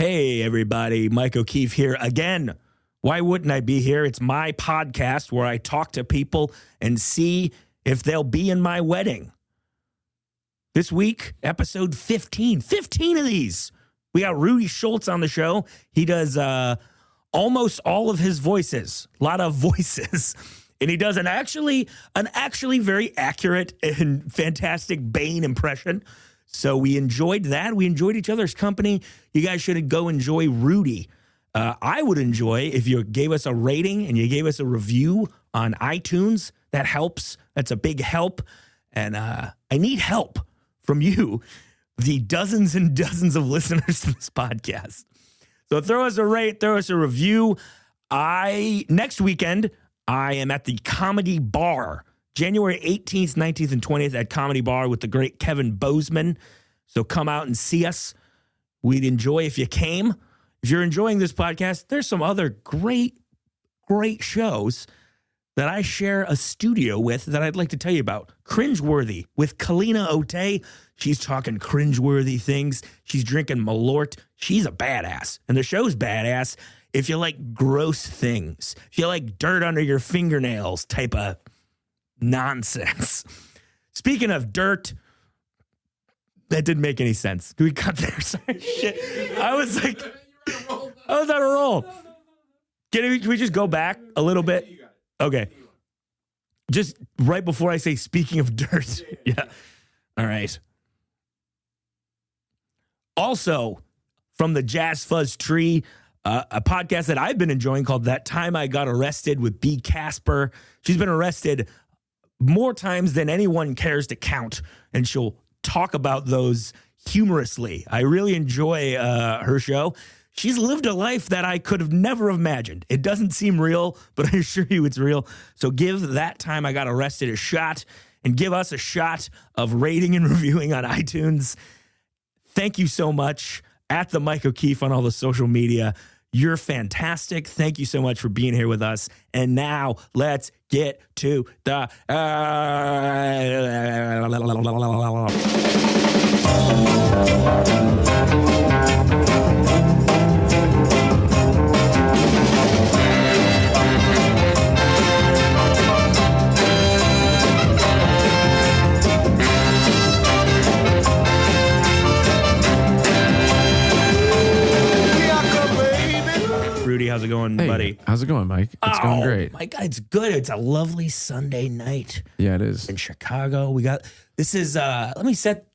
Hey, everybody. Mike O'Keefe here again. Why wouldn't I be here? It's my podcast where I talk to people and see if they'll be in my wedding. This week, episode 15. 15 of these. We got Rudy Schultz on the show. He does almost all of his voices. A lot of voices. And he does an actually very accurate and fantastic Bane impression. So we enjoyed that. We enjoyed each other's company. You guys should go enjoy Rudy. I would enjoy if you gave us a rating and you gave us a review on iTunes. That helps. That's a big help. And I need help from you, the dozens and dozens of listeners to this podcast. So throw us a rate, throw us a review. Next weekend, I am at the Comedy Bar, January 18th, 19th, and 20th at Comedy Bar with the great Kevin Bozeman. So come out and see us. We'd enjoy if you came. If you're enjoying this podcast, there's some other great shows that I share a studio with that I'd like to tell you about. Cringeworthy with Kalina Ote. She's talking cringeworthy things. She's drinking Malort. She's a badass. And the show's badass if you like gross things. If you like dirt under your fingernails type of nonsense. Speaking of dirt, that didn't make any sense. Do we cut there? Sorry, shit. I was on a roll. Can we just go back a little bit? Okay. Just right before I say, speaking of dirt. Yeah. All right. Also, from the Jazz Fuzz Tree, a podcast that I've been enjoying called That Time I Got Arrested with B. Casper. She's been arrested more times than anyone cares to count, and she'll talk about those humorously. I really enjoy her show. She's lived a life that I could have never imagined. It doesn't seem real, but I assure you it's real. So give That Time I Got Arrested a shot, and give us a shot of rating and reviewing on iTunes. Thank you so much. At the Mike O'Keefe on all the social media. You're fantastic. Thank you so much for being here with us. And now let's get to the... Rudy, how's it going, buddy? How's it going, Mike? It's going great. My God, it's good. It's a lovely Sunday night. Yeah, it is. In Chicago. This is, do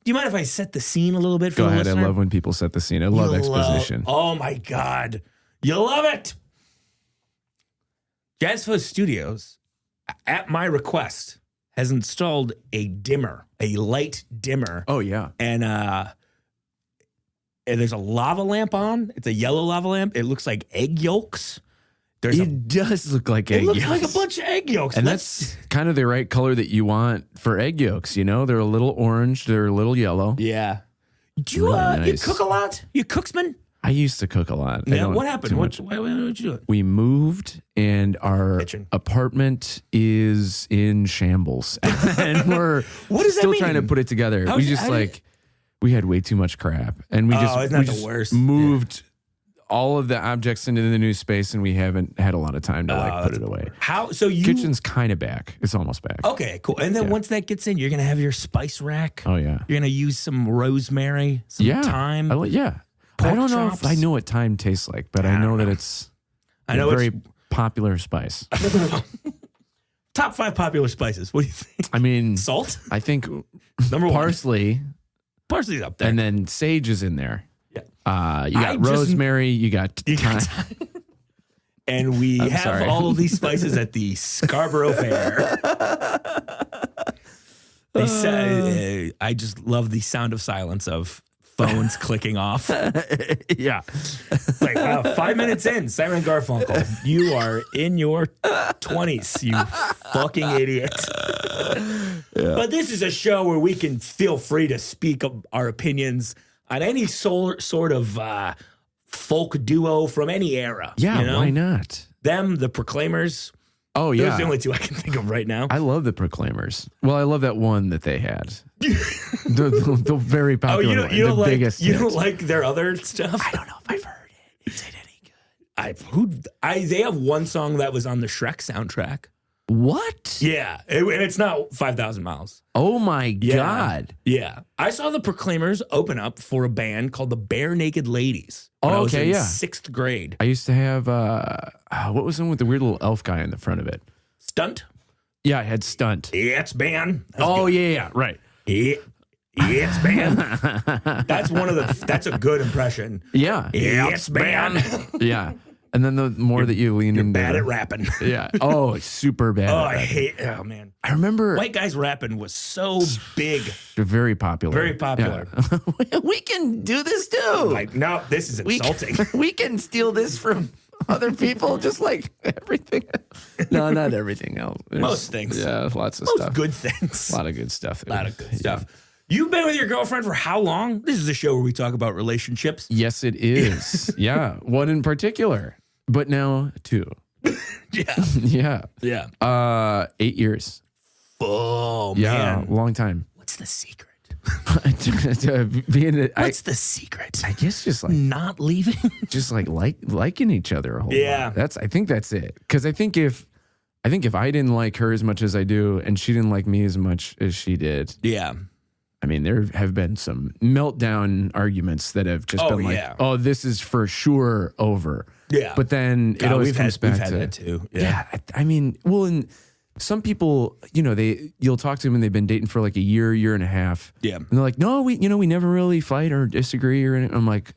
you mind if I set the scene a little bit for Go the ahead. listener? I love when people set the scene. I love exposition. Oh my God. You love it. Jazz Fuzz Studios, at my request, has installed a light dimmer. Oh, yeah. And there's a lava lamp on. It's a yellow lava lamp. It looks like egg yolks. It does look like egg yolks. It looks like a bunch of egg yolks. And that's kind of the right color that you want for egg yolks, you know? They're a little orange. They're a little yellow. Yeah. Do you, really nice. You cook a lot? You cooksman? I used to cook a lot. Yeah, what happened? What did you do? We moved, and our Kitchen. apartment is in shambles. And we're still trying to put it together. We had way too much crap, and we just worst? moved all of the objects into the new space, and we haven't had a lot of time to put it away. Kitchen's kind of back. It's almost back. Okay, cool. And then once that gets in, you're gonna have your spice rack. Oh yeah. You're gonna use some rosemary, some thyme. I don't know if I know what thyme tastes like, but I know that it's a very popular spice. Top 5 popular spices. What do you think? I mean, salt. I think number 1. Parsley. Parsley's up there. And then sage is in there. Yeah. You got rosemary, you got thyme. And we have all of these spices at the Scarborough Fair. I just love the sound of silence of phones clicking off. Yeah. Like, wow, 5 minutes in, Simon Garfunkel, you are in your 20s, you fucking idiot. Yeah. But this is a show where we can feel free to speak our opinions on any sort of folk duo from any era. Yeah, you know? why not? Them, the Proclaimers. Oh, yeah. Those are the only two I can think of right now. I love the Proclaimers. Well, I love that one that they had. the very popular one. The biggest. You don't like their other stuff? I don't know if I've heard it. Is it any good? They have one song that was on the Shrek soundtrack. What? Yeah. And it's not 5,000 Miles. Oh, my God. Yeah. I saw the Proclaimers open up for a band called the Bare Naked Ladies. When I was in 6th grade. I used to have, what was the one with the weird little elf guy in the front of it? Stunt? Yeah, I had Stunt. It's band. Yeah, right. It's band. That's a good impression. Yeah. It's band. Yeah. And then the more that you lean into bad at rapping. Yeah. Oh, it's super bad. Oh, man. I remember white guys rapping was so big. They're very popular. Very popular. Yeah. We can do this too. Like, no, this is insulting. We can steal this from other people, just like everything. No, not everything else. Most things. Yeah, lots of stuff. Most good things. A lot of good stuff. A lot of good stuff. You've been with your girlfriend for how long? This is a show where we talk about relationships. Yes, it is. Yeah. One in particular, but now two. Yeah. Yeah. 8 years. Oh, man. Yeah, long time. What's the secret? What's the secret? I guess just like not leaving. Just like liking each other a whole lot. I think that's it. Because I think if I didn't like her as much as I do, and she didn't like me as much as she did. Yeah. I mean, there have been some meltdown arguments that have just been like, oh, this is for sure over. Yeah. But then it always comes back we've had to that too. Yeah. I mean, well, and some people, you'll talk to them and they've been dating for like a year and a half. Yeah. And they're like, no, we never really fight or disagree or anything. I'm like,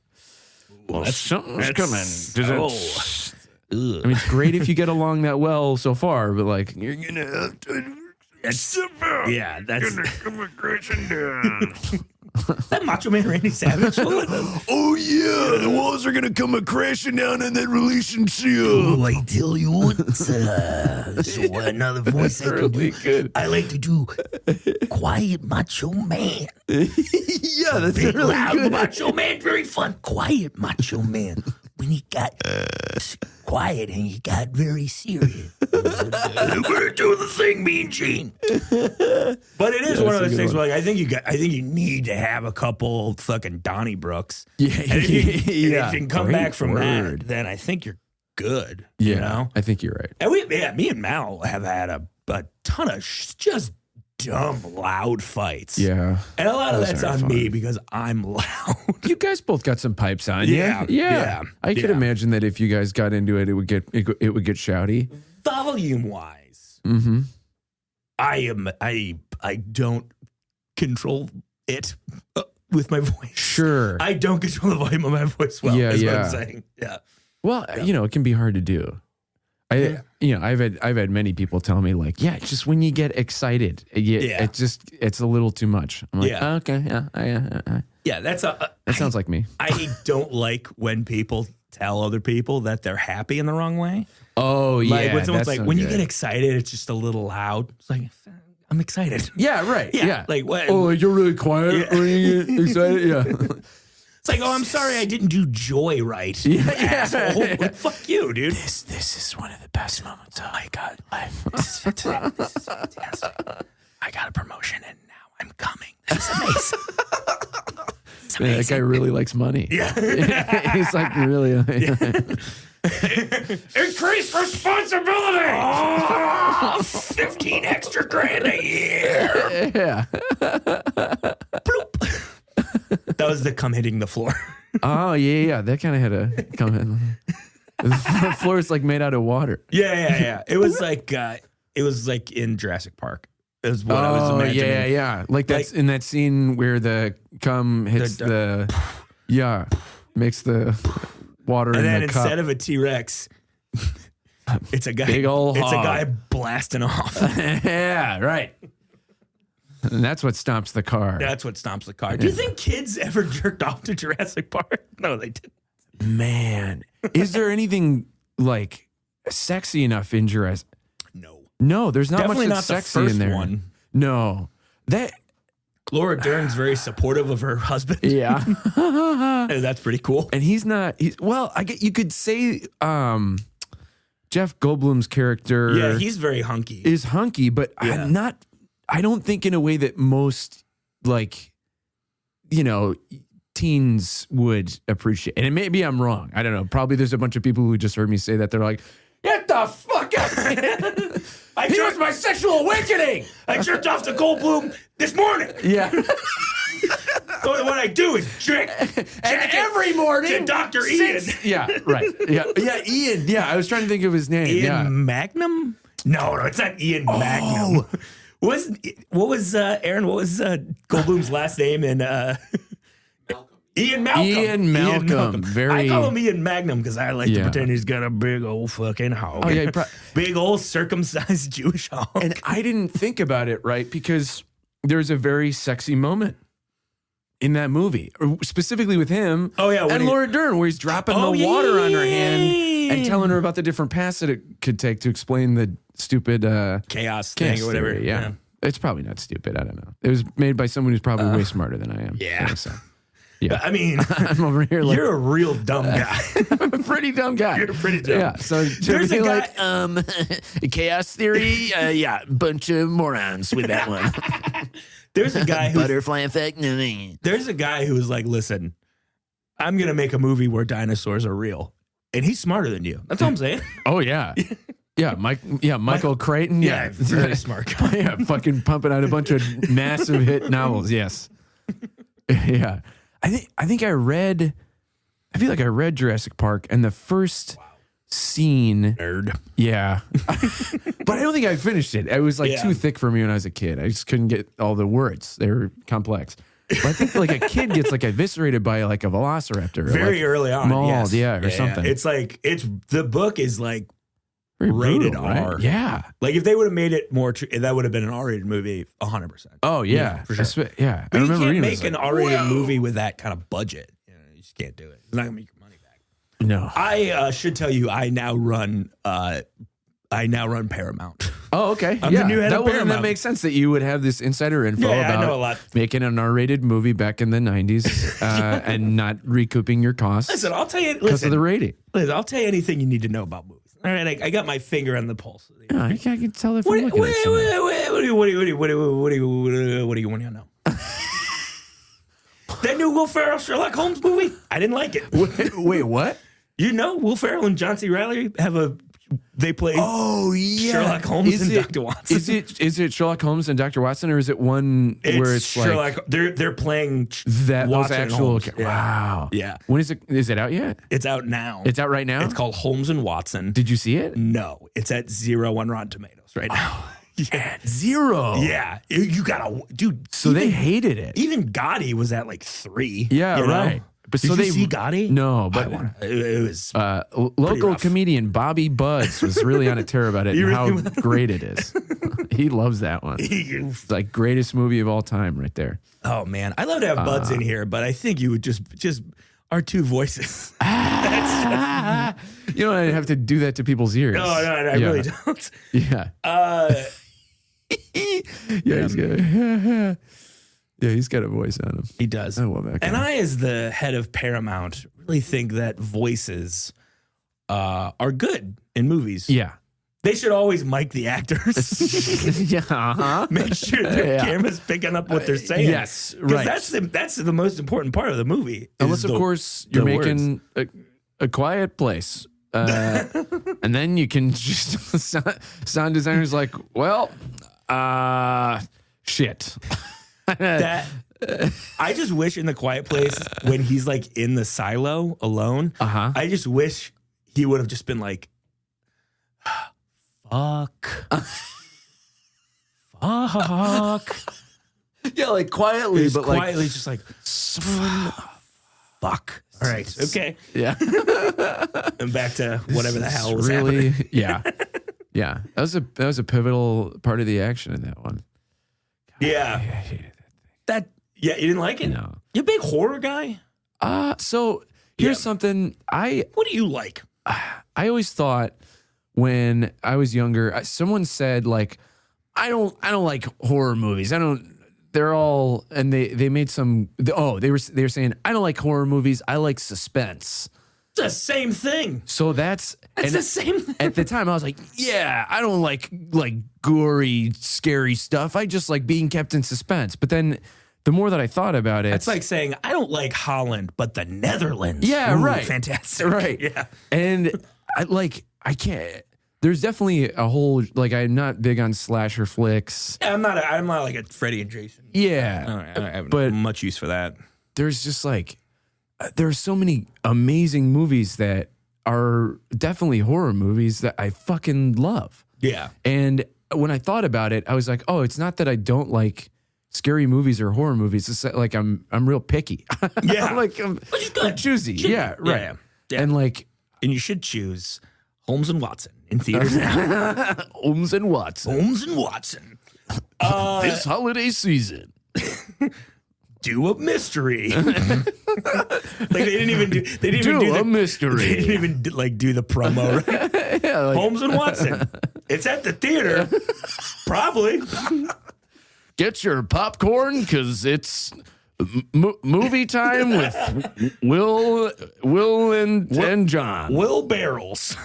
well, something's coming. I mean, it's great if you get along that well so far, but like, you're going to have to. That's immigration down. That Macho Man Randy Savage. Oh yeah, the walls are gonna come crashing down in that relationship. Oh, I tell you what, so another voice I can do. Good. I like to do quiet Macho Man. Yeah, that's big, really loud good. Macho Man, very fun. Quiet Macho Man. When he got quiet and he got very serious. We're doing the thing, Mean Gene. But it is one of those things where, like, I think you need to have a couple fucking Donnybrooks. Yeah, and if you can come back from that, then I think you're good. Yeah, you know? I think you're right. And me and Mal have had a ton of just dumb, loud fights. Yeah. And a lot of that's on me because I'm loud. You guys both got some pipes on. Yeah. I could imagine that if you guys got into it, it would get shouty. Volume wise. Mm-hmm. I don't control it with my voice. Sure. I don't control the volume of my voice well, is what I'm saying. Yeah. Well, it can be hard to do. I've had many people tell me like, just when you get excited, it's a little too much. I'm like, okay, yeah, that sounds like me. I don't like when people tell other people that they're happy in the wrong way. Oh yeah, like when someone's like, when you get excited, it's just a little loud. It's like, I'm excited. Yeah, right. Yeah. Like what? Oh, like you're really quiet when you get excited. Yeah. It's like, oh, I'm sorry, I didn't do joy right. You asshole. Like, fuck you, dude. This is one of the best moments of my God life. This is fantastic. This is fantastic. I got a promotion and now I'm coming. This is amazing. It's amazing. Man, that guy really likes money. Yeah. He's like really. Increased responsibility. Oh, 15 extra grand a year. Yeah. Bloop. That was the come hitting the floor. Oh yeah. That kind of had a come in. The floor is like made out of water. Yeah. It was like in Jurassic Park. Is what I was imagining. Yeah. Like that's in that scene where the cum hits makes the water and in then the cup. Instead of a T-Rex, it's a guy. Big old hog. It's a guy blasting off. Yeah, right. And that's what stomps the car. That's what stomps the car. Do you think kids ever jerked off to Jurassic Park? No, they didn't. Man, is there anything like sexy enough in Jurassic? No, there's not Definitely much that's not the sexy first in there. One. No, that Laura Dern's very supportive of her husband. Yeah, that's pretty cool. And he's not. Well, I get you could say Jeff Goldblum's character. Yeah, he's very hunky. Is hunky, but I don't think in a way that most teens would appreciate. And maybe I'm wrong. I don't know. Probably there's a bunch of people who just heard me say that. They're like, get the fuck out of here. He was my sexual awakening. I jerked off to Goldblum this morning. Yeah. So what I do is drink. And every morning. To Dr. Ian. Yeah, right. Yeah, Ian. Yeah, I was trying to think of his name. Ian Magnum? No, it's not Ian Magnum. What was Aaron? What was Goldblum's last name in Ian Malcolm. Ian Malcolm. I call him Ian Magnum because I like to pretend he's got a big old fucking hog. Oh, yeah, big old circumcised Jewish hog. And I didn't think about it, right? Because there's a very sexy moment in that movie, specifically with him and Laura Dern, where he's dropping the water on her hand and telling her about the different paths that it could take to explain the stupid chaos thing or whatever. Theory, yeah. It's probably not stupid. I don't know. It was made by someone who's probably way smarter than I am. Yeah. So. Yeah, I mean, I'm over here like, you're a real dumb guy. I'm a pretty dumb guy. You're pretty dumb. Yeah. So there's a guy, chaos theory. Bunch of morons with that one. There's a guy who's butterfly effect. There's a guy who's like, listen, I'm gonna make a movie where dinosaurs are real, and he's smarter than you. That's all I'm saying. Oh yeah. Yeah, Michael Crichton. Yeah, very smart guy. Yeah, fucking pumping out a bunch of massive hit novels. Yes. Yeah. I feel like I read Jurassic Park, and the first scene. Nerd. Yeah. But I don't think I finished it. It was too thick for me when I was a kid. I just couldn't get all the words. They were complex. But I think a kid gets eviscerated by a velociraptor. Very early on. Mauled, yes. or something. It's the book is very rated brutal, R. Right? Yeah. If they would have made it more, that would have been an R-rated movie, 100%. Oh yeah, for sure. Yeah, but I remember you can't make an R-rated movie with that kind of budget. You just can't do it. It's not gonna make your money back. No. I should tell you, I now run Paramount. Oh, okay. I'm the new head of Paramount. That makes sense that you would have this insider info about I know a lot. Making an R-rated movie back in the 90s and not recouping your costs. Listen, I'll tell you. Because of the rating. Listen, I'll tell you anything you need to know about movies. All right, I got my finger on the pulse. Yeah, I can tell if I'm looking at something. What do you want to know? That new Will Ferrell Sherlock Holmes movie? I didn't like it. Wait, what? You know, Will Ferrell and John C. Reilly they play Sherlock Holmes and Dr. Watson. Is it Sherlock Holmes and Dr. Watson, or is it one where it's Sherlock? They're playing that Watson actual. Wow. Yeah. When is it? Is it out yet? It's out now. It's out right now. It's called Holmes and Watson. Did you see it? No, it's at 0 on Rotten Tomatoes right now. Yeah, 0. Yeah, you gotta, dude. So they hated it. Even Gotti was at 3. Yeah, right. But did you see Gotti? No, but it was local comedian Bobby Buds was really on a tear about it and how great it is. He loves that one. It's greatest movie of all time, right there. Oh man, I'd love to have Buds in here, but I think you would just our two voices. You don't have to do that to people's ears. No, I really don't. Yeah. He's good. Yeah, he's got a voice on him. He does. I love that guy. And I, as the head of Paramount, really think that voices are good in movies. Yeah. They should always mic the actors. Yeah. Uh-huh. Make sure their camera's picking up what they're saying. Yes, right. That's the most important part of the movie. Unless, of course, you're making a quiet place. And then you can just, sound designer's like, well, shit. I just wish in The Quiet Place when he's in the silo alone, I just wish he would have just been like, fuck. Fuck. Yeah, quietly, but quietly just fuck. All right. Okay. Yeah. And back to whatever the hell was really happening. Yeah. Yeah. That was a pivotal part of the action in that one. God, yeah. I hated that. You didn't like it? No. You a big horror guy? So here's something what do you like? I always thought when I was younger, someone said I don't like horror movies. They're all, and they made some, they were saying, I don't like horror movies. I like suspense. It's the same thing. So it's the same thing. At the time, I was like, yeah, I don't like gory, scary stuff. I just like being kept in suspense. But then the more that I thought about it, it's like saying, I don't like Holland, but the Netherlands. Yeah, right. Fantastic. Right. Yeah. And I can't. There's definitely a whole, like, I'm not big on slasher flicks. Yeah, I'm not like a Freddy and Jason. Yeah. I have but much use for that. There's just like, there's so many amazing movies that are definitely horror movies that I fucking love. Yeah. And when I thought about it, I was like, oh, it's not that I don't like scary movies or horror movies. It's like I'm real picky. Yeah. I'm choosy. Yeah, right. Yeah. And you should choose Holmes and Watson in theaters now. Holmes and Watson. Holmes and Watson. This holiday season. Do a mystery. They didn't even do a mystery. They didn't even do the promo. Right? Yeah, Holmes and Watson. It's at the theater. Probably. Get your popcorn because it's movie time with Will and John. Will Barrels.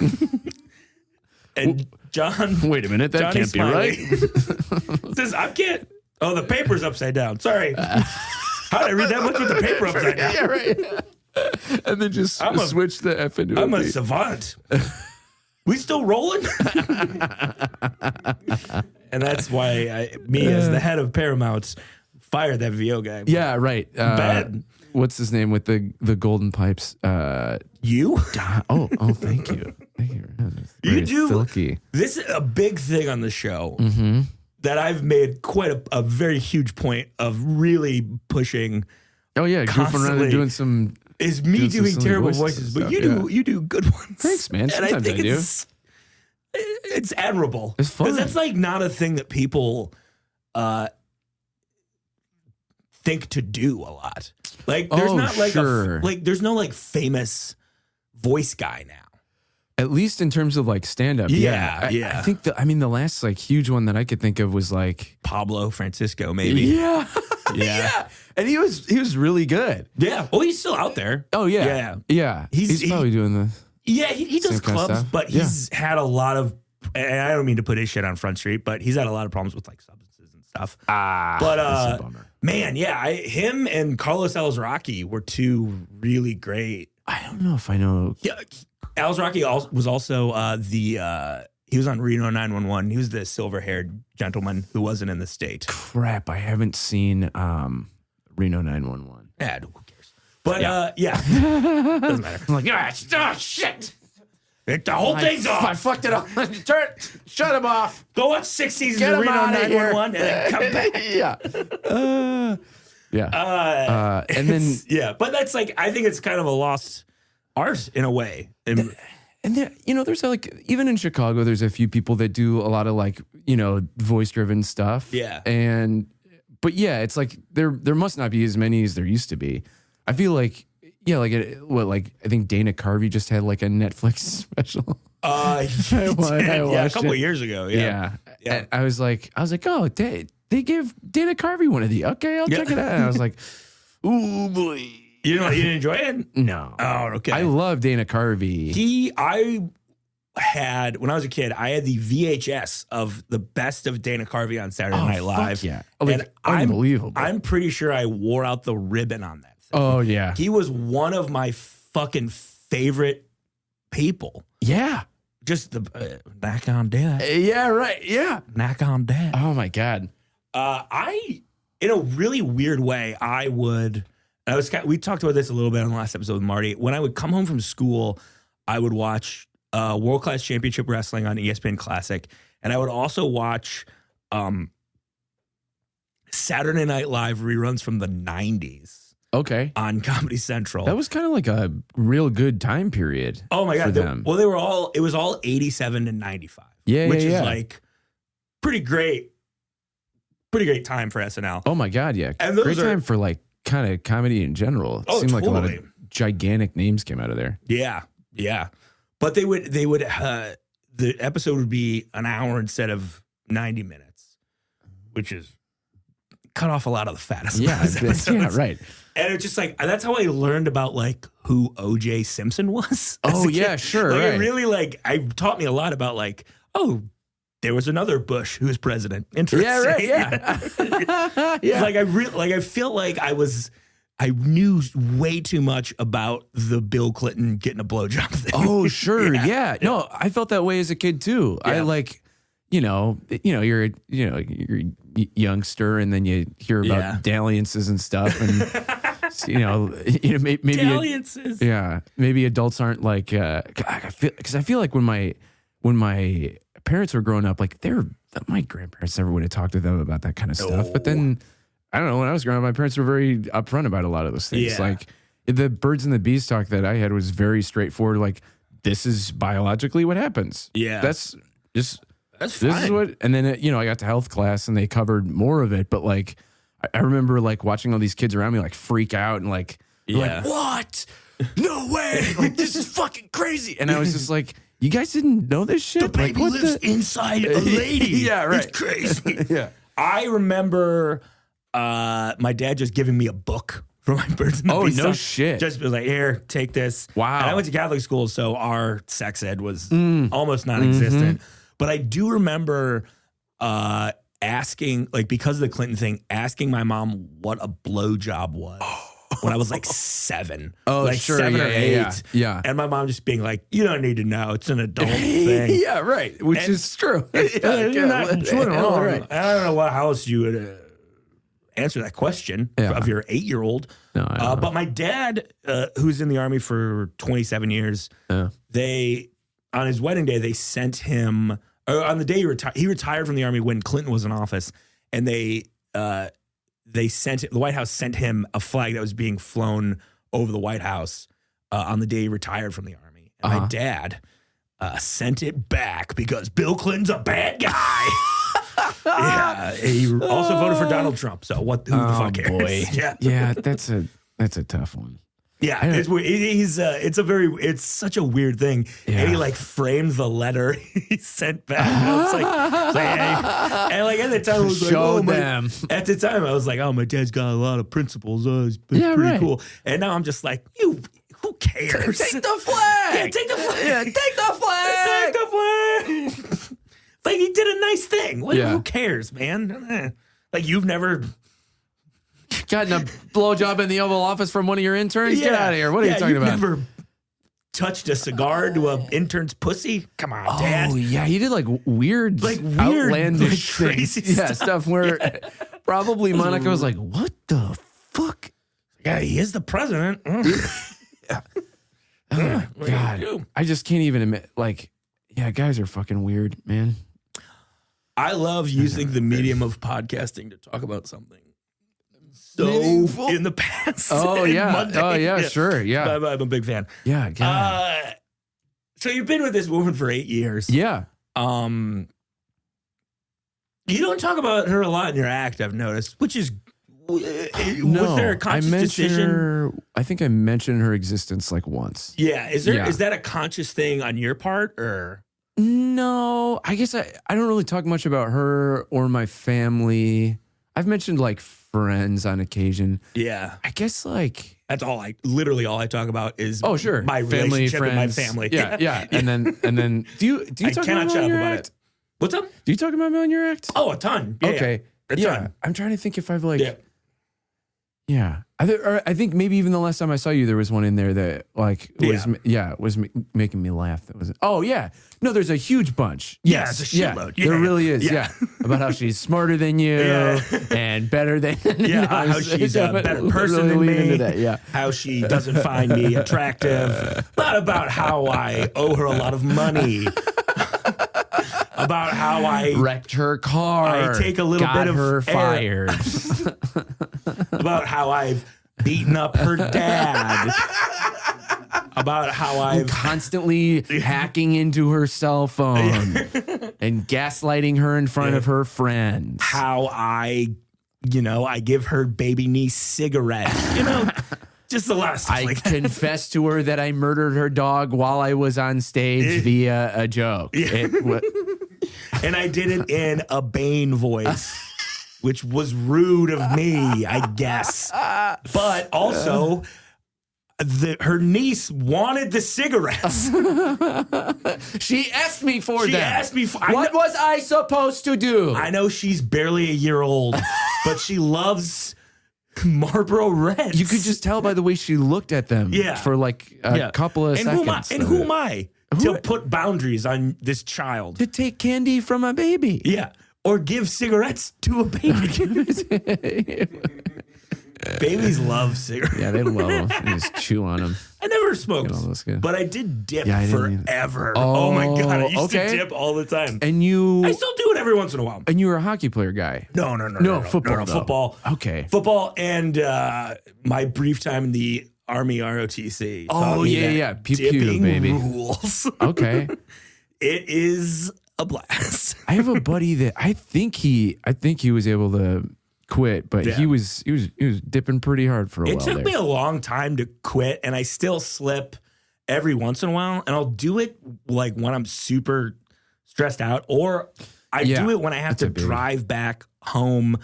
And John. Wait a minute, that Johnny can't Smiley. be right. Says, I can't. Oh, the paper's upside down. Sorry. How did I read that much with the paper upside down? Yeah, right. And then just switch the F into I'm a savant. We still rolling? And that's why as the head of Paramount, fired that VO guy. Yeah, right. Bad. What's his name with the golden pipes? You? Oh, thank you. Thank you. You do. Silky. This is a big thing on the show Mm-hmm. that I've made quite a very huge point of really pushing. Oh yeah, goofing around and doing some. Is me doing terrible voices, but you do good ones. Thanks, man. Sometimes and I think I do. It's admirable. It's fun. Because that's like not a thing that people think to do a lot. Like there's not like there's no like famous voice guy now. At least in terms of like stand up. Yeah. I think the last like huge one that I could think of was like Pablo Francisco, maybe. Yeah. Yeah. And he was really good. Yeah. Well, he's still out there. Oh yeah. Yeah. He's probably doing the he does clubs, but he's had a lot of, and I don't mean to put his shit on Front Street, but he's had a lot of problems with like substances and stuff. But that's a bummer. Man, him and Carlos Alazraqui were two really great. I don't know if I know. Yeah, Alazraqui was also he was on Reno 911. He was the silver-haired gentleman who wasn't in the state. Crap, I haven't seen Reno 911. Yeah, who cares? But doesn't matter. I'm like, oh shit. The whole thing's off. I fucked it up. Shut him off. Go watch 6 seasons of Reno 911 and then come back. Yeah. And then but that's like, I think it's kind of a lost art in a way. And there, there's like, even in Chicago, there's a few people that do a lot of like, voice driven stuff. Yeah. But it's like there must not be as many as there used to be. I feel like, I think Dana Carvey just had like a Netflix special. I a couple of years ago. Yeah. And I was like, oh, they gave Dana Carvey one of the. Okay, I'll check it out. And I was like, ooh boy. You didn't enjoy it? No. Oh, okay. I love Dana Carvey. When I was a kid, I had the VHS of the best of Dana Carvey on Saturday Night Live. Yeah. And unbelievable. I'm pretty sure I wore out the ribbon on that thing. Oh, yeah. He was one of my fucking favorite people. Yeah. Just the knock on dead. Yeah, right. Yeah. Knock on dead. Oh, my God. In a really weird way, we talked about this a little bit on the last episode with Marty. When I would come home from school, I would watch World Class Championship Wrestling on ESPN Classic, and I would also watch Saturday Night Live reruns from the 90s. Okay. On Comedy Central. That was kind of like a real good time period. Oh my God. It was all 87 to 95. Yeah. Which is like pretty great time for SNL. Oh my God. Yeah. And great time for like kind of comedy in general. It seemed like a lot of gigantic names came out of there. Yeah. Yeah. But the episode would be an hour instead of 90 minutes, which is cut off a lot of the fat. Yeah, right. And it's just like, that's how I learned about like who O.J. Simpson was. Oh yeah, sure. Like right. it really it taught me a lot about like, oh, there was another Bush who was president. Interesting. Yeah, right. Yeah. Yeah. Like I feel like I knew way too much about the Bill Clinton getting a blowjob thing. Oh, sure. Yeah. No, I felt that way as a kid too. Yeah. I like, you're a youngster and then you hear about dalliances and stuff and, maybe dalliances. Maybe adults aren't like, I feel like when my parents were growing up, like my grandparents never would have talked to them about that kind of stuff. But then I don't know, when I was growing up, my parents were very upfront about a lot of those things. Yeah. Like the birds and the bees talk that I had was very straightforward. Like, this is biologically what happens. Yeah. That's fine. This is what, and then, I got to health class and they covered more of it. But like, I remember like watching all these kids around me like freak out and like, like, what? No way. Like, this is fucking crazy. And I was just like, you guys didn't know this shit? The baby lives inside a lady. Yeah, right. It's crazy. Yeah. I remember my dad just giving me a book for my birds and the bees. Oh, no shit. Just was like, here, take this. Wow. And I went to Catholic school, so our sex ed was almost non-existent. Mm-hmm. But I do remember asking, like, because of the Clinton thing, asking my mom what a blowjob was. When I was like 7. Oh, like sure. 7 or 8. Yeah. And my mom just being like, you don't need to know. It's an adult thing. Yeah, right. Which is true. You're not wrong. Right. I don't know how else you would answer that question of your 8-year-old. No, but my dad, who's in the Army for 27 years, they, on his wedding day, they sent him, or on the day he retired from the Army when Clinton was in office, and they sent the White House sent him a flag that was being flown over the White House on the day he retired from the Army. And my dad sent it back because Bill Clinton's a bad guy. Yeah, he also voted for Donald Trump. So who the fuck cares? Boy. Yeah, that's a tough one. Yeah, it's such a weird thing. Yeah. And he like framed the letter he sent back. I was like, hey. And like at the time I was like, at the time I was like, oh, my dad's got a lot of principles. It's pretty cool. And now I'm just like, who cares? Take the flag. Yeah, take the flag. Yeah, take the flag. Take the flag. Like, he did a nice thing. Who cares, man? Like, you've never gotten a blowjob in the Oval Office from one of your interns? Get out of here. What are you talking about? Never touched a cigar to an intern's pussy? Come on, Dad. Oh, yeah. He did like weird outlandish crazy stuff where probably Monica was like, what the fuck? Yeah, he is the president. Yeah. Oh, God. I just can't even admit, like, yeah, guys are fucking weird, man. I love using the medium of podcasting to talk about something so meaningful in the past. Oh, yeah. Monday. Oh, yeah, sure. Yeah. I'm a big fan. Yeah, God. So you've been with this woman for 8 years. Yeah. You don't talk about her a lot in your act, I've noticed, which is, was there a conscious decision? I think I mentioned her existence like once. Yeah. Is that a conscious thing on your part, or? No, I guess I don't really talk much about her or my family. I've mentioned like friends on occasion. Yeah. I guess like that's literally all I talk about is my family, relationship with my family. Yeah, yeah. And then do you talk about it on your act? What's up? Do you talk about me on your act? Oh, a ton. Yeah, okay. A ton. I'm trying to think if I've like I think maybe even the last time I saw you, there was one in there that like was making me laugh. That was no, there's a huge bunch. Yes, it's a shitload. Yeah, there really is. Yeah. About how she's smarter than you and better than how she's a better person than me. Into that, yeah, how she doesn't find me attractive. Not about how I owe her a lot of money. About how I wrecked her car. I take a little bit of her fired. About how I've beaten up her dad. About how I'm constantly hacking into her cell phone and gaslighting her in front of her friends. How I give her baby niece cigarettes. Just a lot of stuff like that. I confessed to her that I murdered her dog while I was on stage via a joke. And I did it in a Bane voice. which was rude of me, I guess. But also, her niece wanted the cigarettes. She asked me for them. She asked me for. What was I supposed to do? I know she's barely a year old, but she loves Marlboro Reds. You could just tell by the way she looked at them for like a couple of seconds. Who am I to put boundaries on this child? To take candy from a baby. Yeah. Or give cigarettes to a baby. Babies love cigarettes. Yeah, they love them. They just chew on them. I never smoked, but I did dip forever. Oh, my God. I used to dip all the time. And I still do it every once in a while. And you were a hockey player guy. No, football. Football. Okay. Football and my brief time in the Army ROTC. Oh, yeah. Pew pew, baby. Rules. Okay. It is a blast. I have a buddy that I think he was able to quit, but he was dipping pretty hard for a while. It took me a long time to quit, and I still slip every once in a while, and I'll do it like when I'm super stressed out, or I do it when I have to drive back home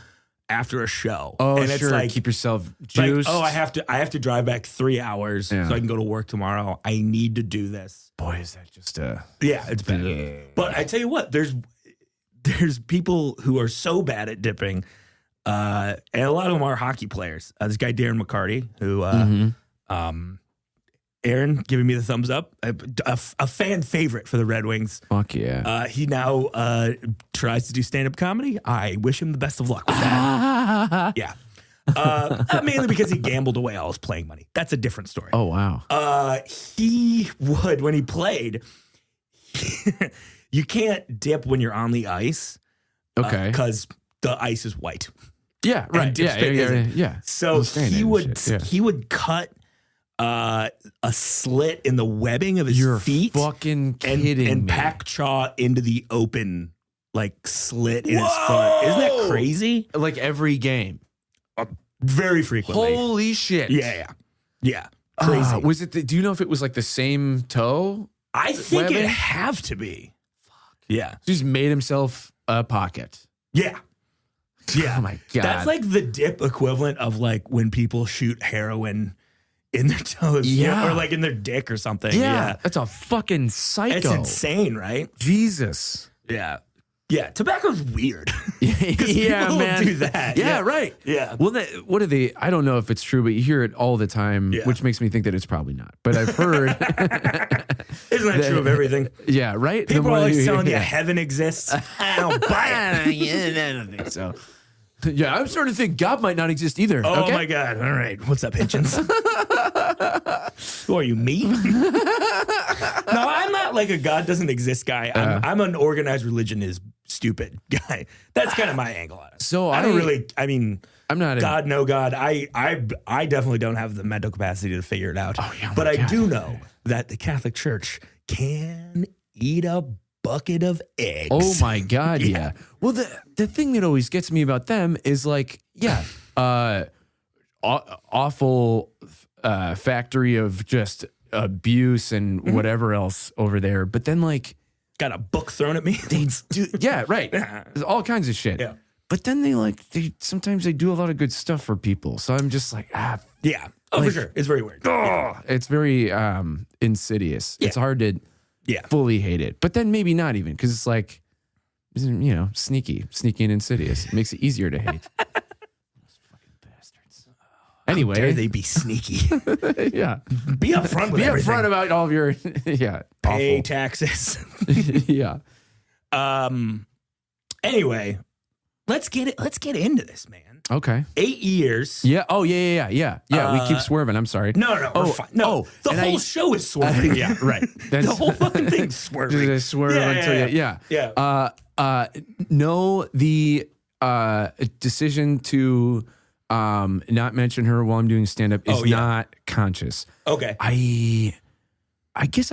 after a show. Oh, and it's like keep yourself juiced. Like, I have to drive back 3 hours so I can go to work tomorrow. I need to do this. Boy, is that just it's bad. But I tell you what, there's people who are so bad at dipping. And a lot of them are hockey players. This guy, Darren McCarty, who, Aaron giving me the thumbs up, a fan favorite for the Red Wings. Fuck yeah. He now tries to do stand-up comedy. I wish him the best of luck with that. Yeah. Mainly because he gambled away all his playing money. That's a different story. Oh, wow. He would, when he played, you can't dip when you're on the ice. Okay. Because the ice is white. Yeah, right. Yeah. So he would cut a slit in the webbing of his feet. You're fucking kidding me. And pack chaw into the open slit in his foot. Isn't that crazy? Like every game. Very frequently. Holy shit. Yeah. Crazy. Was it? Do you know if it was like the same toe? I think it'd have to be. Fuck. Yeah. He just made himself a pocket. Yeah. Oh my God. That's like the dip equivalent of like when people shoot heroin in their toes. Yeah. Or like in their dick or something. Yeah. That's a fucking psycho. It's insane, right? Jesus. Yeah. Yeah. Tobacco's weird. Yeah, man. Do that. Yeah, right. Yeah. Well, what are they? I don't know if it's true, but you hear it all the time, which makes me think that it's probably not. But I've heard. Isn't that true of everything? Yeah, right? People are always telling you heaven exists. I don't buy it. I don't think so. Yeah, I'm starting to think God might not exist either. Oh, my God. All right. What's up, Hitchens? Who are you, me? No, I'm not like a God doesn't exist guy. I'm an organized religion is stupid guy. That's kind of my angle on it. So I don't really, I'm not God, no God. I definitely don't have the mental capacity to figure it out. Oh, yeah, but I do know that the Catholic Church can eat a bucket of eggs. Oh my God, yeah. Well, the thing that always gets me about them is like, awful factory of just abuse and whatever else over there. But then like, got a book thrown at me. They do, yeah, right. There's all kinds of shit. Yeah. But then they sometimes they do a lot of good stuff for people. So I'm just like, yeah. Oh, for sure. It's very weird. It's very insidious. Yeah. It's hard to fully hate it. But then maybe not even, because it's like, sneaky and insidious. It makes it easier to hate. Those fucking bastards. Anyway. How dare they be sneaky? Yeah. Be upfront with everything. Be upfront about all of your, Pay awful taxes. Yeah. Anyway, let's get into this, man. Okay. 8 years. Yeah. Oh, yeah. We keep swerving. I'm sorry. No. We're fine. No. The whole show is swerving. Yeah. Right. The whole fucking thing's swerving. Just swerve until you. Yeah. No, the decision to not mention her while I'm doing stand up is not conscious. Okay. I guess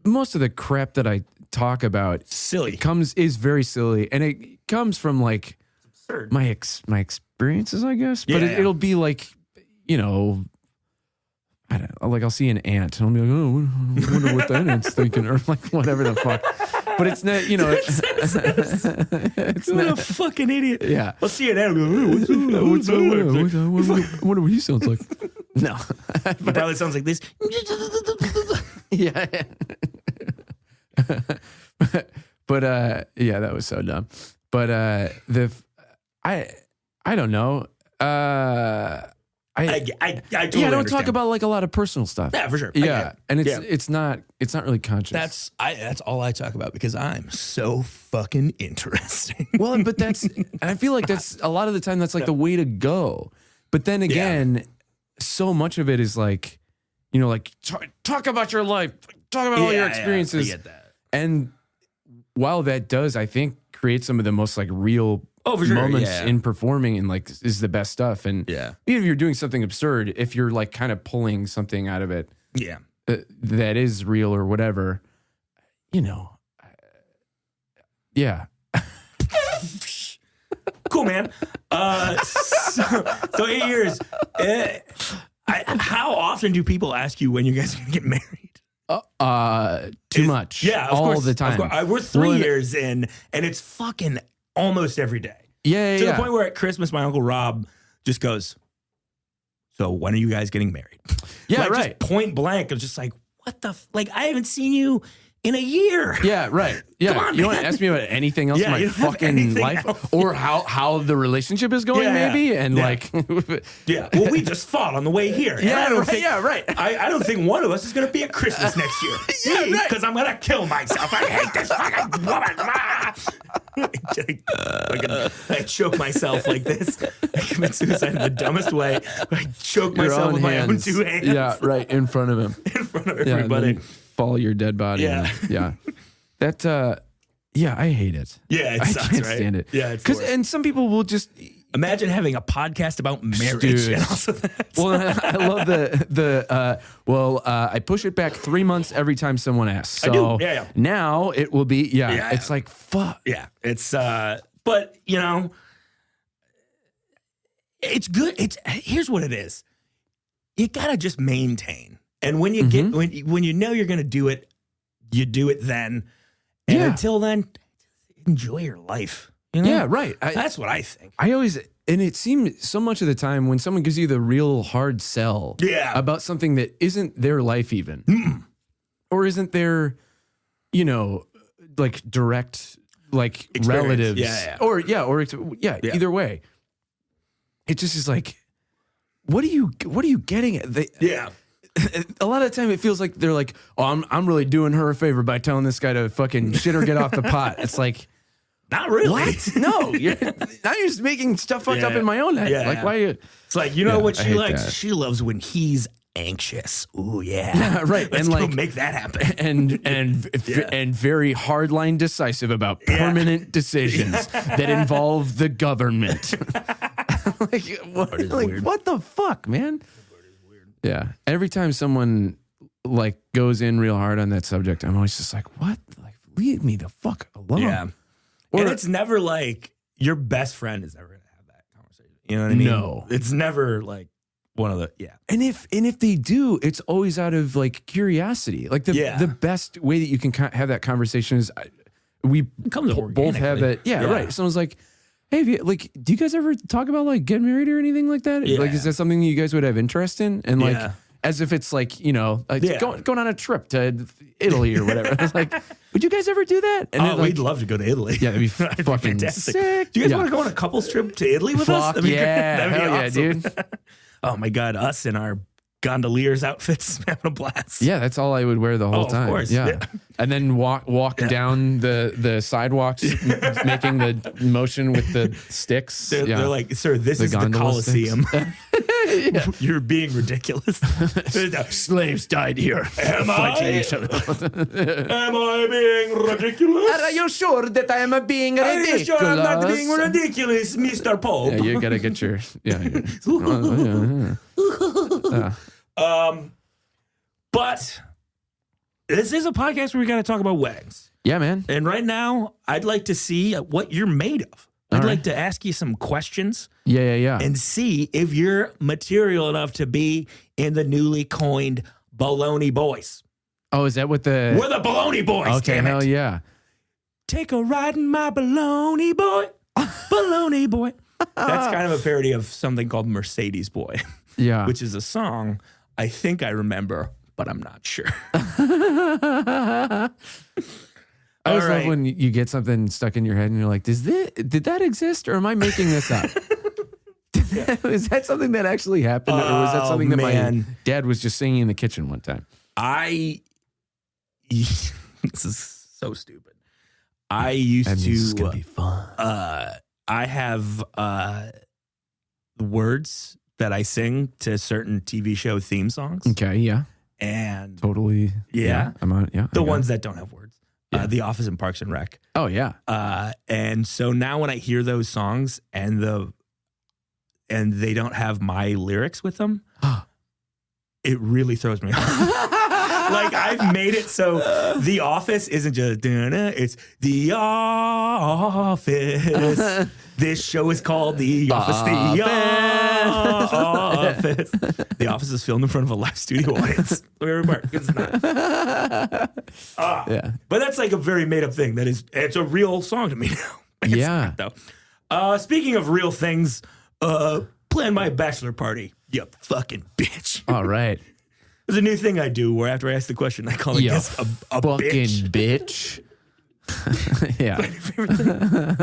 most of the crap that I talk about silly is very silly, and it comes from like absurd. my experiences, I guess. But it'll be like, I don't know, like I'll see an ant and I'll be like, oh, I wonder what that ant's thinking, or like whatever the fuck. But it's not, you know. It's what a fucking idiot. Yeah. I'll see you there. What's up? I wonder what he sounds like. No. He probably sounds like this. Yeah. But yeah, that was so dumb. But I don't know. I totally don't understand. talk about like a lot of personal stuff. Yeah, for sure. Yeah, and it's not really conscious. That's all I talk about because I'm so fucking interesting. Well, but I feel like that's a lot of the time that's like the way to go. But then again, so much of it is like, you know, like talk about your life, talk about all your experiences. I get that. And while that does, I think, create some of the most like real moments in performing and like is the best stuff. And even if you're doing something absurd, if you're like kind of pulling something out of it, that is real or whatever, you know, Cool, man. So 8 years. How often do people ask you when you guys are gonna get married? Too much. Yeah, of all course, the time. Of course. We're 3 years in, and it's fucking almost every day. Yeah, to the point where at Christmas, my Uncle Rob just goes, "So when are you guys getting married?" Yeah, like, right. Just point blank. I'm just like, what the? Like, I haven't seen you in a year. Yeah, right. Yeah, Come on, you man. want to ask me about anything else in my you don't have fucking anything life, else. or how the relationship is going, maybe, and like, Well, we just fought on the way here. Yeah, I don't right, think, yeah, right. I don't think one of us is going to be at Christmas next year. Because I'm going to kill myself. I hate this fucking woman. I choke myself like this. I commit suicide in the dumbest way. I choke myself with my own 2 hands. Yeah, right in front of him. In front of everybody. Follow your dead body. Yeah. Yeah. That, I hate it. Yeah, it sucks, I can't right? stand it. Yeah, it's the worst. And some people will just imagine having a podcast about marriage. Dude. And also that. Well, I love I push it back 3 months every time someone asks. So I do. Yeah. Now it will be, it's like, fuck. Yeah, it's, but, you know, it's good. Here's what it is. You got to just maintain. And when you get, when you know you're going to do it, you do it then. And until then, enjoy your life. You know? Yeah, right. That's what I think. And it seems so much of the time when someone gives you the real hard sell about something that isn't their life even, or isn't their, you know, like direct, like experience. relatives, either way. It just is like, what are you getting at? A lot of the time it feels like they're like, oh, I'm really doing her a favor by telling this guy to fucking shit or get off the pot. It's like, not really. What? No, now you're just making stuff fucked up in my own head. Like, why? It's like, you know what she likes? That. She loves when he's anxious. Ooh, yeah. Right. Let's and go like make that happen. And very hardline decisive about permanent decisions that involve the government. What the fuck, man? Yeah. Every time someone like goes in real hard on that subject, I'm always just like, what? Like, leave me the fuck alone. Yeah. And it's never like your best friend is never going to have that conversation. You know what I mean? No. It's never like one of the, And if they do, it's always out of like curiosity. Like the best way that you can have that conversation is we both have that. Yeah, right. Someone's like, hey, do you guys ever talk about like getting married or anything like that? Yeah. Like, is that something that you guys would have interest in? And like, as if it's like, you know, like going on a trip to Italy or whatever. I was like, would you guys ever do that? And we'd love to go to Italy. Yeah, that'd be fucking fantastic. Sick. Do you guys want to go on a couples trip to Italy with us? That'd be awesome. Dude. Oh my God, us in our gondoliers outfits having a blast. Yeah, that's all I would wear the whole time. Of course. Yeah. And then walk down the sidewalks, making the motion with the sticks. They're like, sir, this is the Colosseum. You're being ridiculous. Slaves died here. Am I being ridiculous? Are you sure that I am being ridiculous? Are you sure I'm not being ridiculous, Mr. Pope? Yeah, you gotta get your But this is a podcast where we got to talk about weddings. Yeah, man. And right now, I'd like to see what you're made of. I'd like to ask you some questions. Yeah. And see if you're material enough to be in the newly coined Bologna Boys. Oh, is that what We're the Bologna Boys. Okay, damn it. hell yeah. Take a ride in my Bologna Boy. Bologna Boy. That's kind of a parody of something called Mercedes Boy. Yeah. Which is a song I think I remember, but I'm not sure. I always love when you get something stuck in your head and you're like, did that exist or am I making this up? Is that something that actually happened or was that something that my dad was just singing in the kitchen one time? This is so stupid. I used to. This is gonna be fun. I have words that I sing to certain TV show theme songs. Okay, yeah. And totally. Yeah. I'm on, yeah. The ones that don't have words. Yeah. The Office and Parks and Rec. Oh, yeah. And so now when I hear those songs and they don't have my lyrics with them, it really throws me off. Like I've made it so The Office isn't just it's The Office. This show is called The Office. The Office. The Office is filmed in front of a live studio audience. It's not. Yeah. But that's like a very made up thing. It's a real song to me now. Yeah. Not, though. Speaking of real things, plan my bachelor party. You fucking bitch. All right. There's a new thing I do where after I ask the question, I call it guess a fucking bitch. Yeah.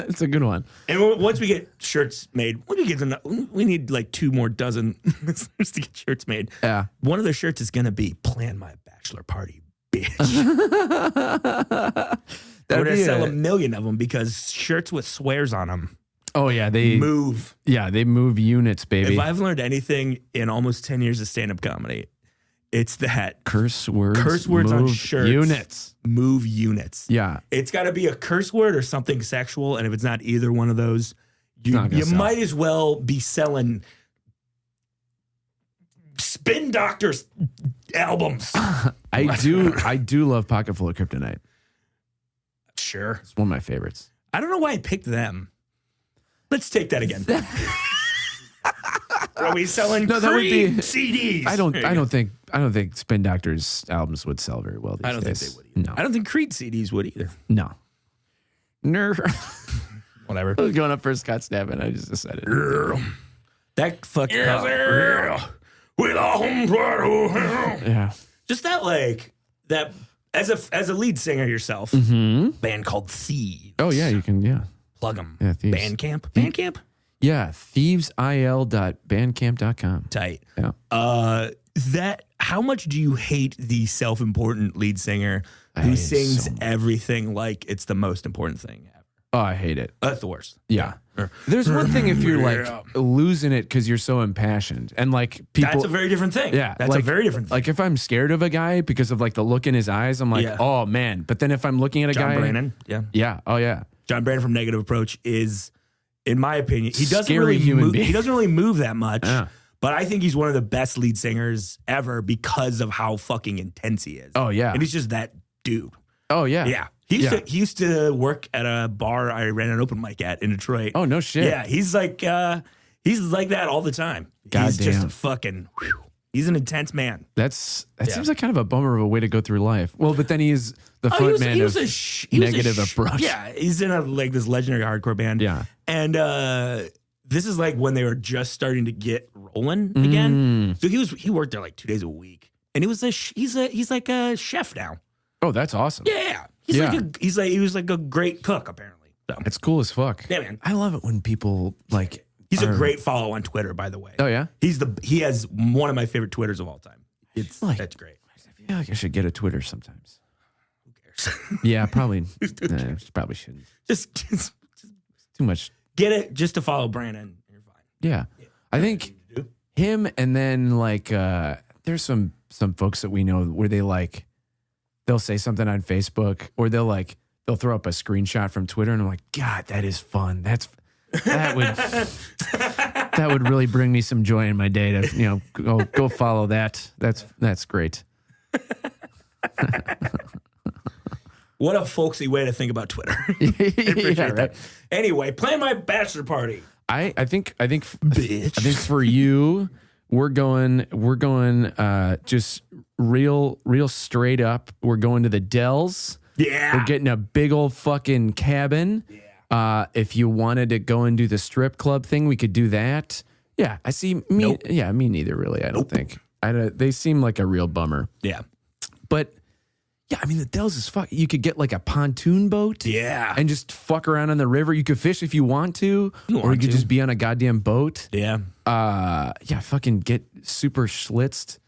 It's a good one. And once we get shirts made, we need like 2 more dozen listeners to get shirts made. Yeah. One of the shirts is going to be plan my bachelor party, bitch. We're going to sell 1 million of them because shirts with swears on them. Oh, yeah. They move. Yeah, they move units, baby. If I've learned anything in almost 10 years of stand-up comedy, it's that curse words on shirts units move units. Yeah, it's got to be a curse word or something sexual, and if it's not either one of those, you might as well be selling Spin Doctors albums. I do love Pocket Full of Kryptonite. Sure, it's one of my favorites. I don't know why I picked them. Let's take that again. Are we selling Creed CDs? I don't think Spin Doctors albums would sell very well these days. I don't think they would either. No. I don't think Creed CDs would either. No. Whatever. I was going up for Scott Stabbin. I just decided. That fucking with a home yeah. Just that as a lead singer yourself, band called Thieves. Oh yeah, you can plug them. Yeah, Thieves. Bandcamp. Yeah, thievesil.bandcamp.com. Tight. Yeah. How much do you hate the self-important lead singer who sings everything like it's the most important thing ever? Oh, I hate it. That's the worst. Yeah. There's one thing if you're like losing it because you're so impassioned and like people. That's a very different thing. Yeah. That's a very different thing. Like if I'm scared of a guy because of like the look in his eyes, I'm like, oh man. But then if I'm looking at a guy. John Brannon. Yeah. Yeah. Oh yeah. John Brannon from Negative Approach is, in my opinion, he doesn't Scary really move that much. Yeah. But I think he's one of the best lead singers ever because of how fucking intense he is. Oh yeah. And he's just that dude. Oh yeah. Yeah. He used to work at a bar I ran an open mic at in Detroit. Oh no shit. Yeah, he's like that all the time. He's just a fucking he's an intense man. That seems like kind of a bummer of a way to go through life. Well, but then he's the front man of Negative Approach. Yeah, he's in this legendary hardcore band. Yeah. And this is like when they were just starting to get rolling again. So he worked there like 2 days a week. And he was he's like a chef now. Oh, that's awesome. Yeah. He was like a great cook apparently. So it's cool as fuck. Yeah, man. I love it when people like. He's a great follow on Twitter, by the way. Oh yeah. He has one of my favorite Twitters of all time. That's great. I feel like I should get a Twitter sometimes. Who cares? Yeah, probably. Probably shouldn't. Just too much. Get it just to follow Brandon. You're fine. Yeah. I think him and then like there's some folks that we know where they'll say something on Facebook or they'll throw up a screenshot from Twitter and I'm like, God, that is fun. That would really bring me some joy in my day to go follow that. That's great. What a folksy way to think about Twitter. Yeah, right. Anyway, plan my bachelor party. I think bitch. I think for you, we're going just real straight up. We're going to the Dells. Yeah. We're getting a big old fucking cabin. Yeah. If you wanted to go and do the strip club thing, we could do that. Yeah, I see. Nope. Yeah, me neither, really. I don't think. They seem like a real bummer. Yeah. But yeah, I mean, the Dells is fuck. You could get like a pontoon boat. Yeah. And just fuck around on the river. You could fish if you want to. Or you could just be on a goddamn boat. Yeah. Yeah, fucking get super schlitzed.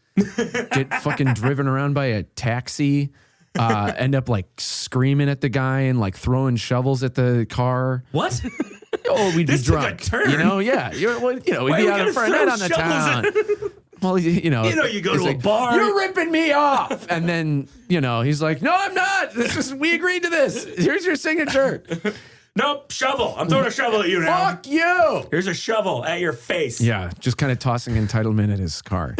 Get fucking driven around by a taxi. End up like screaming at the guy and like throwing shovels at the car. What? Oh, we'd This be took a drunk. turn. You know, yeah. We'd be out for a night on the town. Well, you go to a like, bar. You're ripping me off. And then, he's like, no, I'm not. We agreed to this. Here's your signature. Nope, shovel. I'm throwing a shovel at you now. Fuck you. Here's a shovel at your face. Yeah, just kind of tossing entitlement at his car.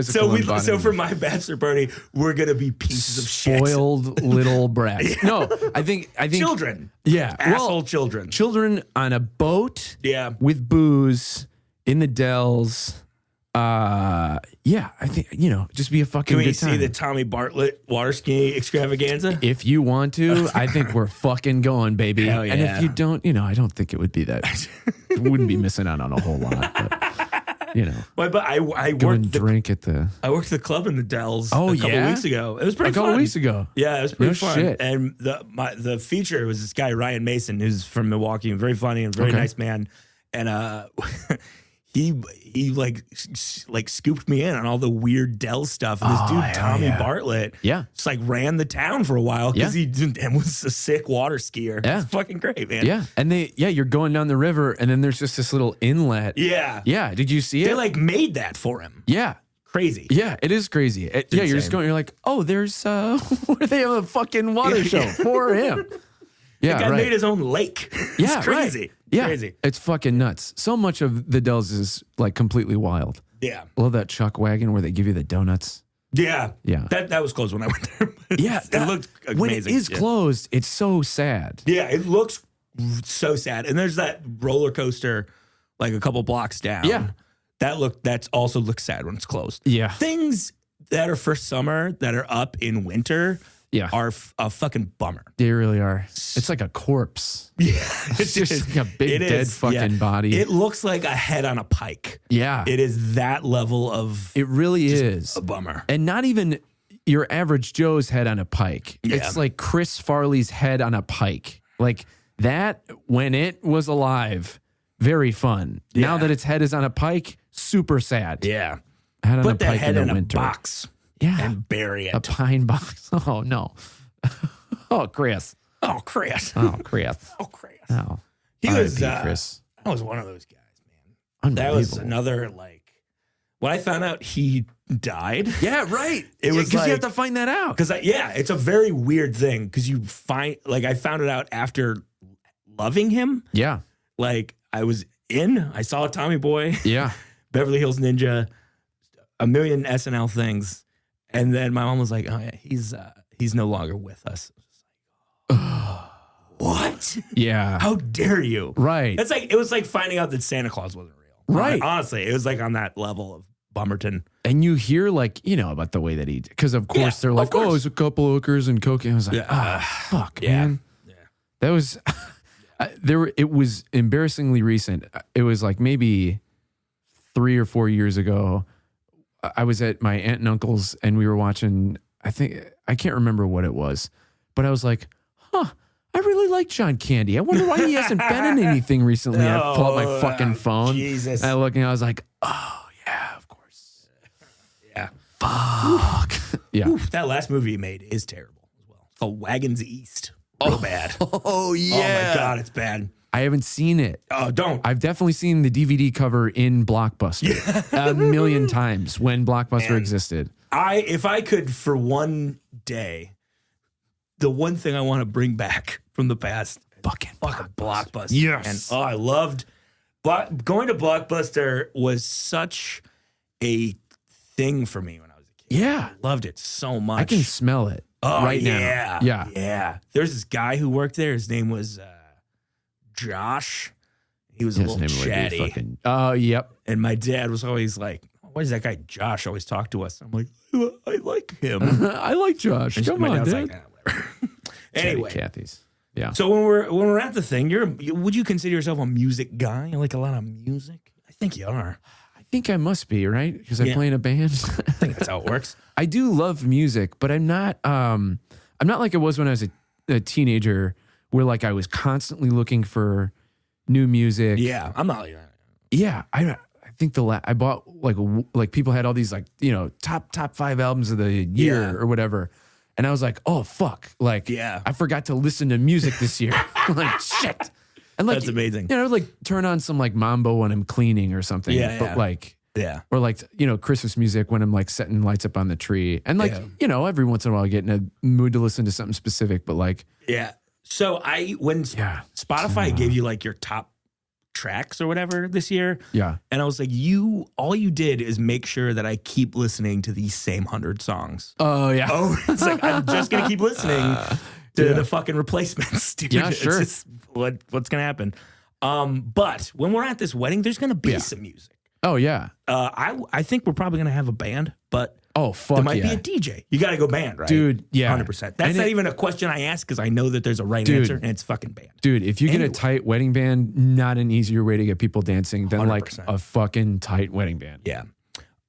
So for my bachelor party, we're gonna be pieces of shit. Spoiled little brats. Yeah. No, I think children. Yeah, Asshole children. Children on a boat. Yeah, with booze in the Dells. Yeah, I think just be a fucking. Can we good time. see the Tommy Bartlett water skiing extravaganza? If you want to, I think we're fucking going, baby. Hell yeah. And if you don't, I don't think it would be that. Wouldn't be missing out on a whole lot. But, but I go worked and drink at the. I worked the club in the Dells a couple weeks ago. It was pretty fun. A couple weeks ago. Yeah, it was pretty fun. Shit. And the feature was this guy Ryan Mason, who's from Milwaukee, and very funny and very nice man. And he like scooped me in on all the weird Dell stuff. And this dude Tommy Bartlett, just like ran the town for a while because he was a sick water skier. Yeah, it's fucking great, man. Yeah, and you're going down the river, and then there's just this little inlet. Yeah. Did you see it? They like made that for him. Yeah. Crazy. Yeah, it is crazy. You're just going. You're like, oh, there's where they have a fucking water show for him. Yeah, the guy made his own lake. It's crazy. Right. Yeah, crazy. It's fucking nuts. So much of the Dells is like completely wild. Yeah. I love that chuck wagon where they give you the donuts. Yeah. Yeah. That was closed when I went there. Yeah. It looked amazing. When it is closed, it's so sad. Yeah, it looks so sad. And there's that roller coaster like a couple blocks down. Yeah. That also looks sad when it's closed. Yeah. Things that are for summer that are up in winter are a fucking bummer. They really are. It's like a corpse. Yeah. It's just like a big dead fucking body. It looks like a head on a pike. Yeah. It is that level of It really is a bummer. And not even your average Joe's head on a pike. Yeah. It's like Chris Farley's head on a pike. Like that when it was alive, very fun. Yeah. Now that its head is on a pike, super sad. Yeah. Head on Put a that pike head in in the winter. a box. Yeah. And bury it. A pine box. Oh, no. Oh, Chris. Oh, Chris. Oh, Chris. Oh, Chris. Oh. He was Chris. I was one of those guys, man. That was another when I found out he died. Yeah, right. It was because you have to find that out. Because it's a very weird thing because you find I found it out after loving him. Yeah. Like I saw Tommy Boy. Yeah. Beverly Hills Ninja, a million SNL things. And then my mom was like, oh yeah, he's no longer with us. What? Yeah. How dare you? Right. It was like finding out that Santa Claus wasn't real. Right. Honestly, it was like on that level of Bummerton. And you hear about the way that he, because of course they're like, oh, it's a couple hookers and cocaine. I was like, fuck, man. Yeah. That was, it was embarrassingly recent. It was like maybe 3 or 4 years ago. I was at my aunt and uncle's and we were watching, I can't remember what it was, but I was like, I really like John Candy. I wonder why he hasn't been in anything recently. I pull out my fucking phone. Jesus. And I look and I was like, oh, yeah, of course. Yeah. Fuck. Yeah. Oof, that last movie he made is terrible as well. It's called Wagons East. Real bad. Oh, yeah. Oh, my God, it's bad. I haven't seen it. Oh, don't. I've definitely seen the DVD cover in Blockbuster a million times when Blockbuster existed. If I could for one day, the one thing I want to bring back from the past, fucking Blockbuster. Yes. And I loved going to Blockbuster was such a thing for me when I was a kid. Yeah. I loved it so much. I can smell it right now. Yeah. Yeah. There's this guy who worked there. His name was Josh. He was a little chatty. Oh, yep. And my dad was always like, oh, why does that guy Josh always talk to us? I'm like, I like him. I like Josh. And Come on, dad's Dad. like, whatever. Anyway, Kathy's. Yeah. so when we're at the thing, would you consider yourself a music guy? You like a lot of music? I think you are. I think I must be, right? Because I play in a band. I think that's how it works. I do love music, but I'm not like I was when I was a teenager, where like I was constantly looking for new music. Yeah, I'm not like that. Yeah, I think I bought like people had all these like, you know, top 5 albums of the year or whatever. And I was like, oh fuck. Like I forgot to listen to music this year. Like shit. And like, that's amazing. You know, like turn on some like mambo when I'm cleaning or something. Yeah. But like or like, you know, Christmas music when I'm like setting lights up on the tree. And like, you know, every once in a while I get in a mood to listen to something specific, but like So when Spotify gave you like your top tracks or whatever this year. Yeah. And I was like, all you did is make sure that I keep listening to these same 100 songs. Oh, yeah. Oh, it's like, I'm just going to keep listening to the fucking replacements, dude. Yeah, sure. It's just what's going to happen. But when we're at this wedding, there's going to be some music. Oh, yeah. I think we're probably going to have a band, but fuck there might be a DJ. You got to go band, right? Dude, yeah. 100%. That's not even a question I ask because I know that there's a right answer, and it's fucking band. Dude, if you get a tight wedding band, not an easier way to get people dancing than 100%. Like a fucking tight wedding band. Yeah.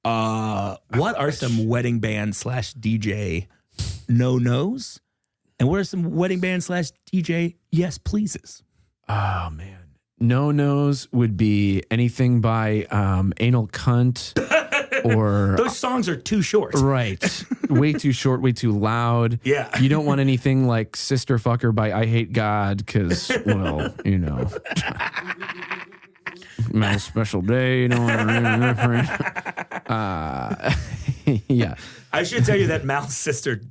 What are some wedding band / DJ no-nos? And what are some wedding band / DJ yes pleases? Oh, man. No-nos would be anything by Anal Cunt or... Those songs are too short. Right. Way too short, way too loud. Yeah. You don't want anything like Sister Fucker by I Hate God because, well, you know. My special day, you know. Yeah. I should tell you that Mal's sister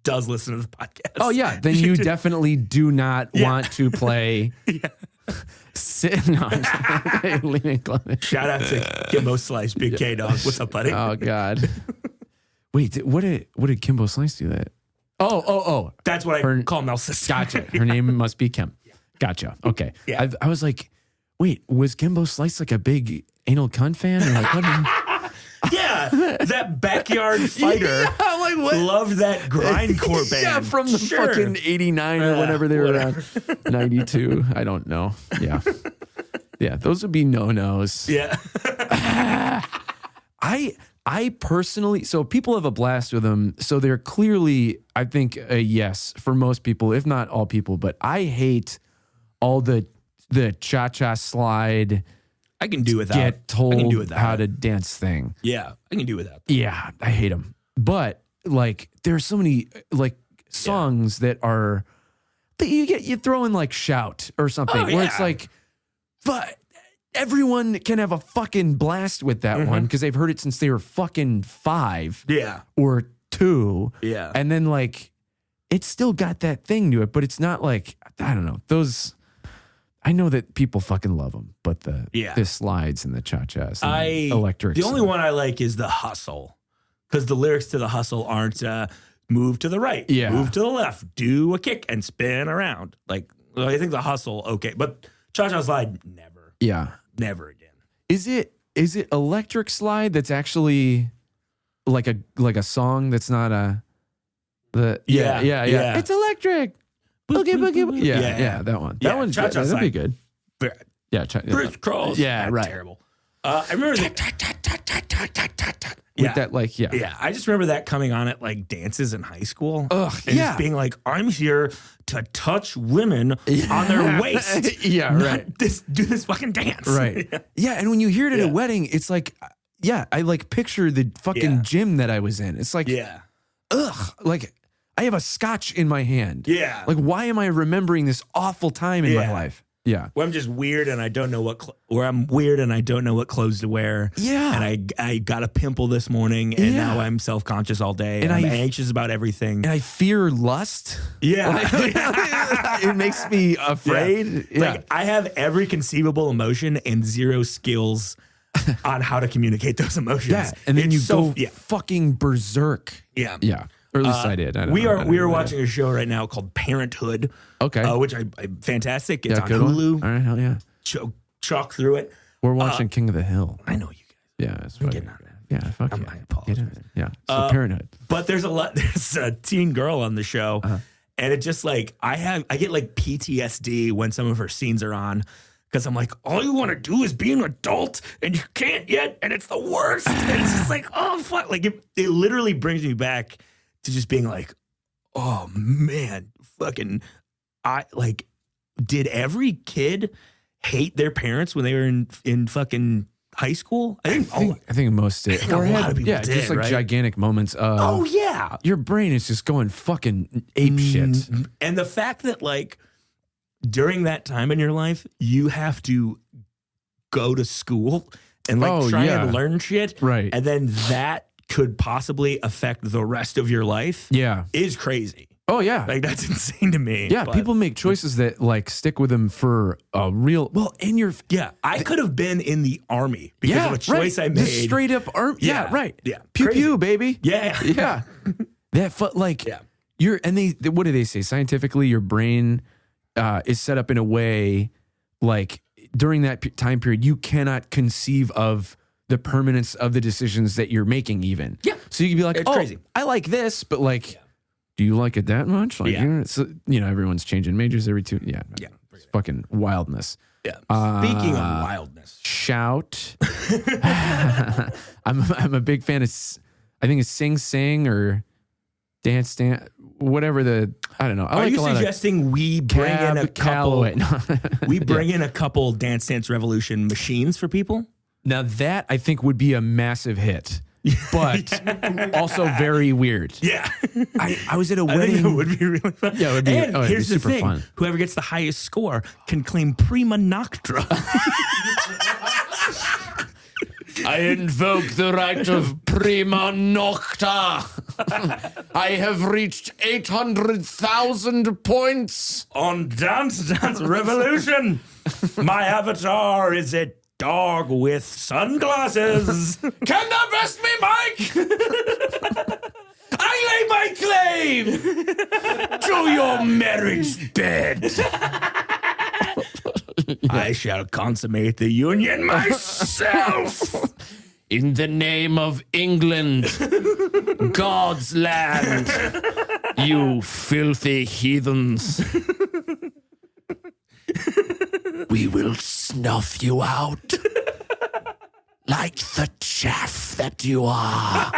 does listen to the podcast. Oh, yeah. Then you definitely do not want to play... No, shout out to Kimbo Slice, Big K Dog. What's up, buddy? Oh God. Wait, what did Kimbo Slice do that? Oh. That's what I call Mel's sister. Gotcha. Her name must be Kim. Gotcha. Okay. Yeah. I was like, wait, was Kimbo Slice like a big anal cunt fan? Or like, what? Yeah, that backyard fighter. Yeah, like what? Loved that grindcore band. Yeah, from the fucking 89 or whenever they were around. 92. I don't know. Yeah. Yeah, those would be no-nos. Yeah. I personally, so people have a blast with them. So they're clearly, I think, a yes for most people, if not all people. But I hate all the cha-cha slide. I can do without. Get told how to dance thing. Yeah, I can do without. Yeah, I hate them. But like, there's so many like songs that are that you throw in like shout or something where it's like, but everyone can have a fucking blast with that one because they've heard it since they were fucking 5. Yeah, or 2. Yeah, and then like, it's still got that thing to it, but it's not like, I don't know, those. I know that people fucking love them, but the slides and the cha-chas and the electric. The only one I like is the hustle, because the lyrics to the hustle aren't move to the right, move to the left, do a kick and spin around. Like, I think the hustle, okay, but cha-cha slide, never. Yeah, never again. Is it electric slide that's actually like a song that's not yeah. It's electric. Boogie. Yeah, that one. That one's good. That'd be good. Yeah, crisscross. Yeah, right. Terrible. I remember that. With that, like, yeah. I just remember that coming on at like dances in high school. And just being like, I'm here to touch women on their waist. Yeah, right. Do this fucking dance. Right. Yeah, and when you hear it at a wedding, it's like, I like picture the fucking gym that I was in. It's like, like. I have a scotch in my hand. Yeah. Like, why am I remembering this awful time in my life? Yeah. Where I'm just weird and I don't know what clothes to wear. Yeah. And I got a pimple this morning and now I'm self-conscious all day and I'm anxious about everything. And I fear lust. Yeah. It makes me afraid. Yeah. Like, I have every conceivable emotion and zero skills on how to communicate those emotions. Yeah. And then you go fucking berserk. Yeah. Yeah. Or at least I did. We are watching a show right now called Parenthood. Okay. Which I fantastic. It's on Hulu. All right, hell yeah. Chalk through it. We're watching King of the Hill. I know you guys. Yeah, that's right. Yeah, fuck I yeah. apologize. Yeah, so parenthood. But there's a teen girl on the show, and it just like I get like PTSD when some of her scenes are on. Because I'm like, all you want to do is be an adult, and you can't yet, and it's the worst. And it's just like, oh, fuck. Like, it literally brings me back to just being like, oh, man, fucking, did every kid hate their parents when they were in fucking high school? I think most did. A lot of people did, just like right? gigantic moments of, oh, yeah. Your brain is just going fucking ape shit. And the fact that, like, during that time in your life, you have to go to school and try and learn shit. Right. And then that could possibly affect the rest of your life. Yeah. Is crazy. Oh, yeah. Like, that's insane to me. Yeah. People make choices that like stick with them for a real, I could have been in the army because of a choice I made. Just straight up army. Yeah. Right. Yeah. Pew, crazy. pew, baby. Yeah. Yeah. What do they say? Scientifically, your brain is set up in a way like during that time period, you cannot conceive of the permanence of the decisions that you're making even. Yeah. So you can be like, it's crazy. I like this, but like, do you like it that much? Like, everyone's changing majors every 2. Yeah. Yeah. It's fucking wildness. Yeah. Speaking of wildness. Shout. I'm a big fan of, I think it's Sing or Dance, whatever I don't know. Are you suggesting we bring in a couple? We bring in a couple Dance Dance Revolution machines for people? Now that I think would be a massive hit, but also very weird. Yeah, I was at a wedding. It would be really fun. Yeah, it would be. And here's the super thing: fun. Whoever gets the highest score can claim prima noctra. I invoke the right of prima nocta. I have reached 800,000 points on Dance Dance Revolution. My avatar is a dog with sunglasses. Can thou best me, Mike? I lay my claim to your marriage bed. I shall consummate the union myself. In the name of England, God's land, you filthy heathens. We will snuff you out like the chaff that you are.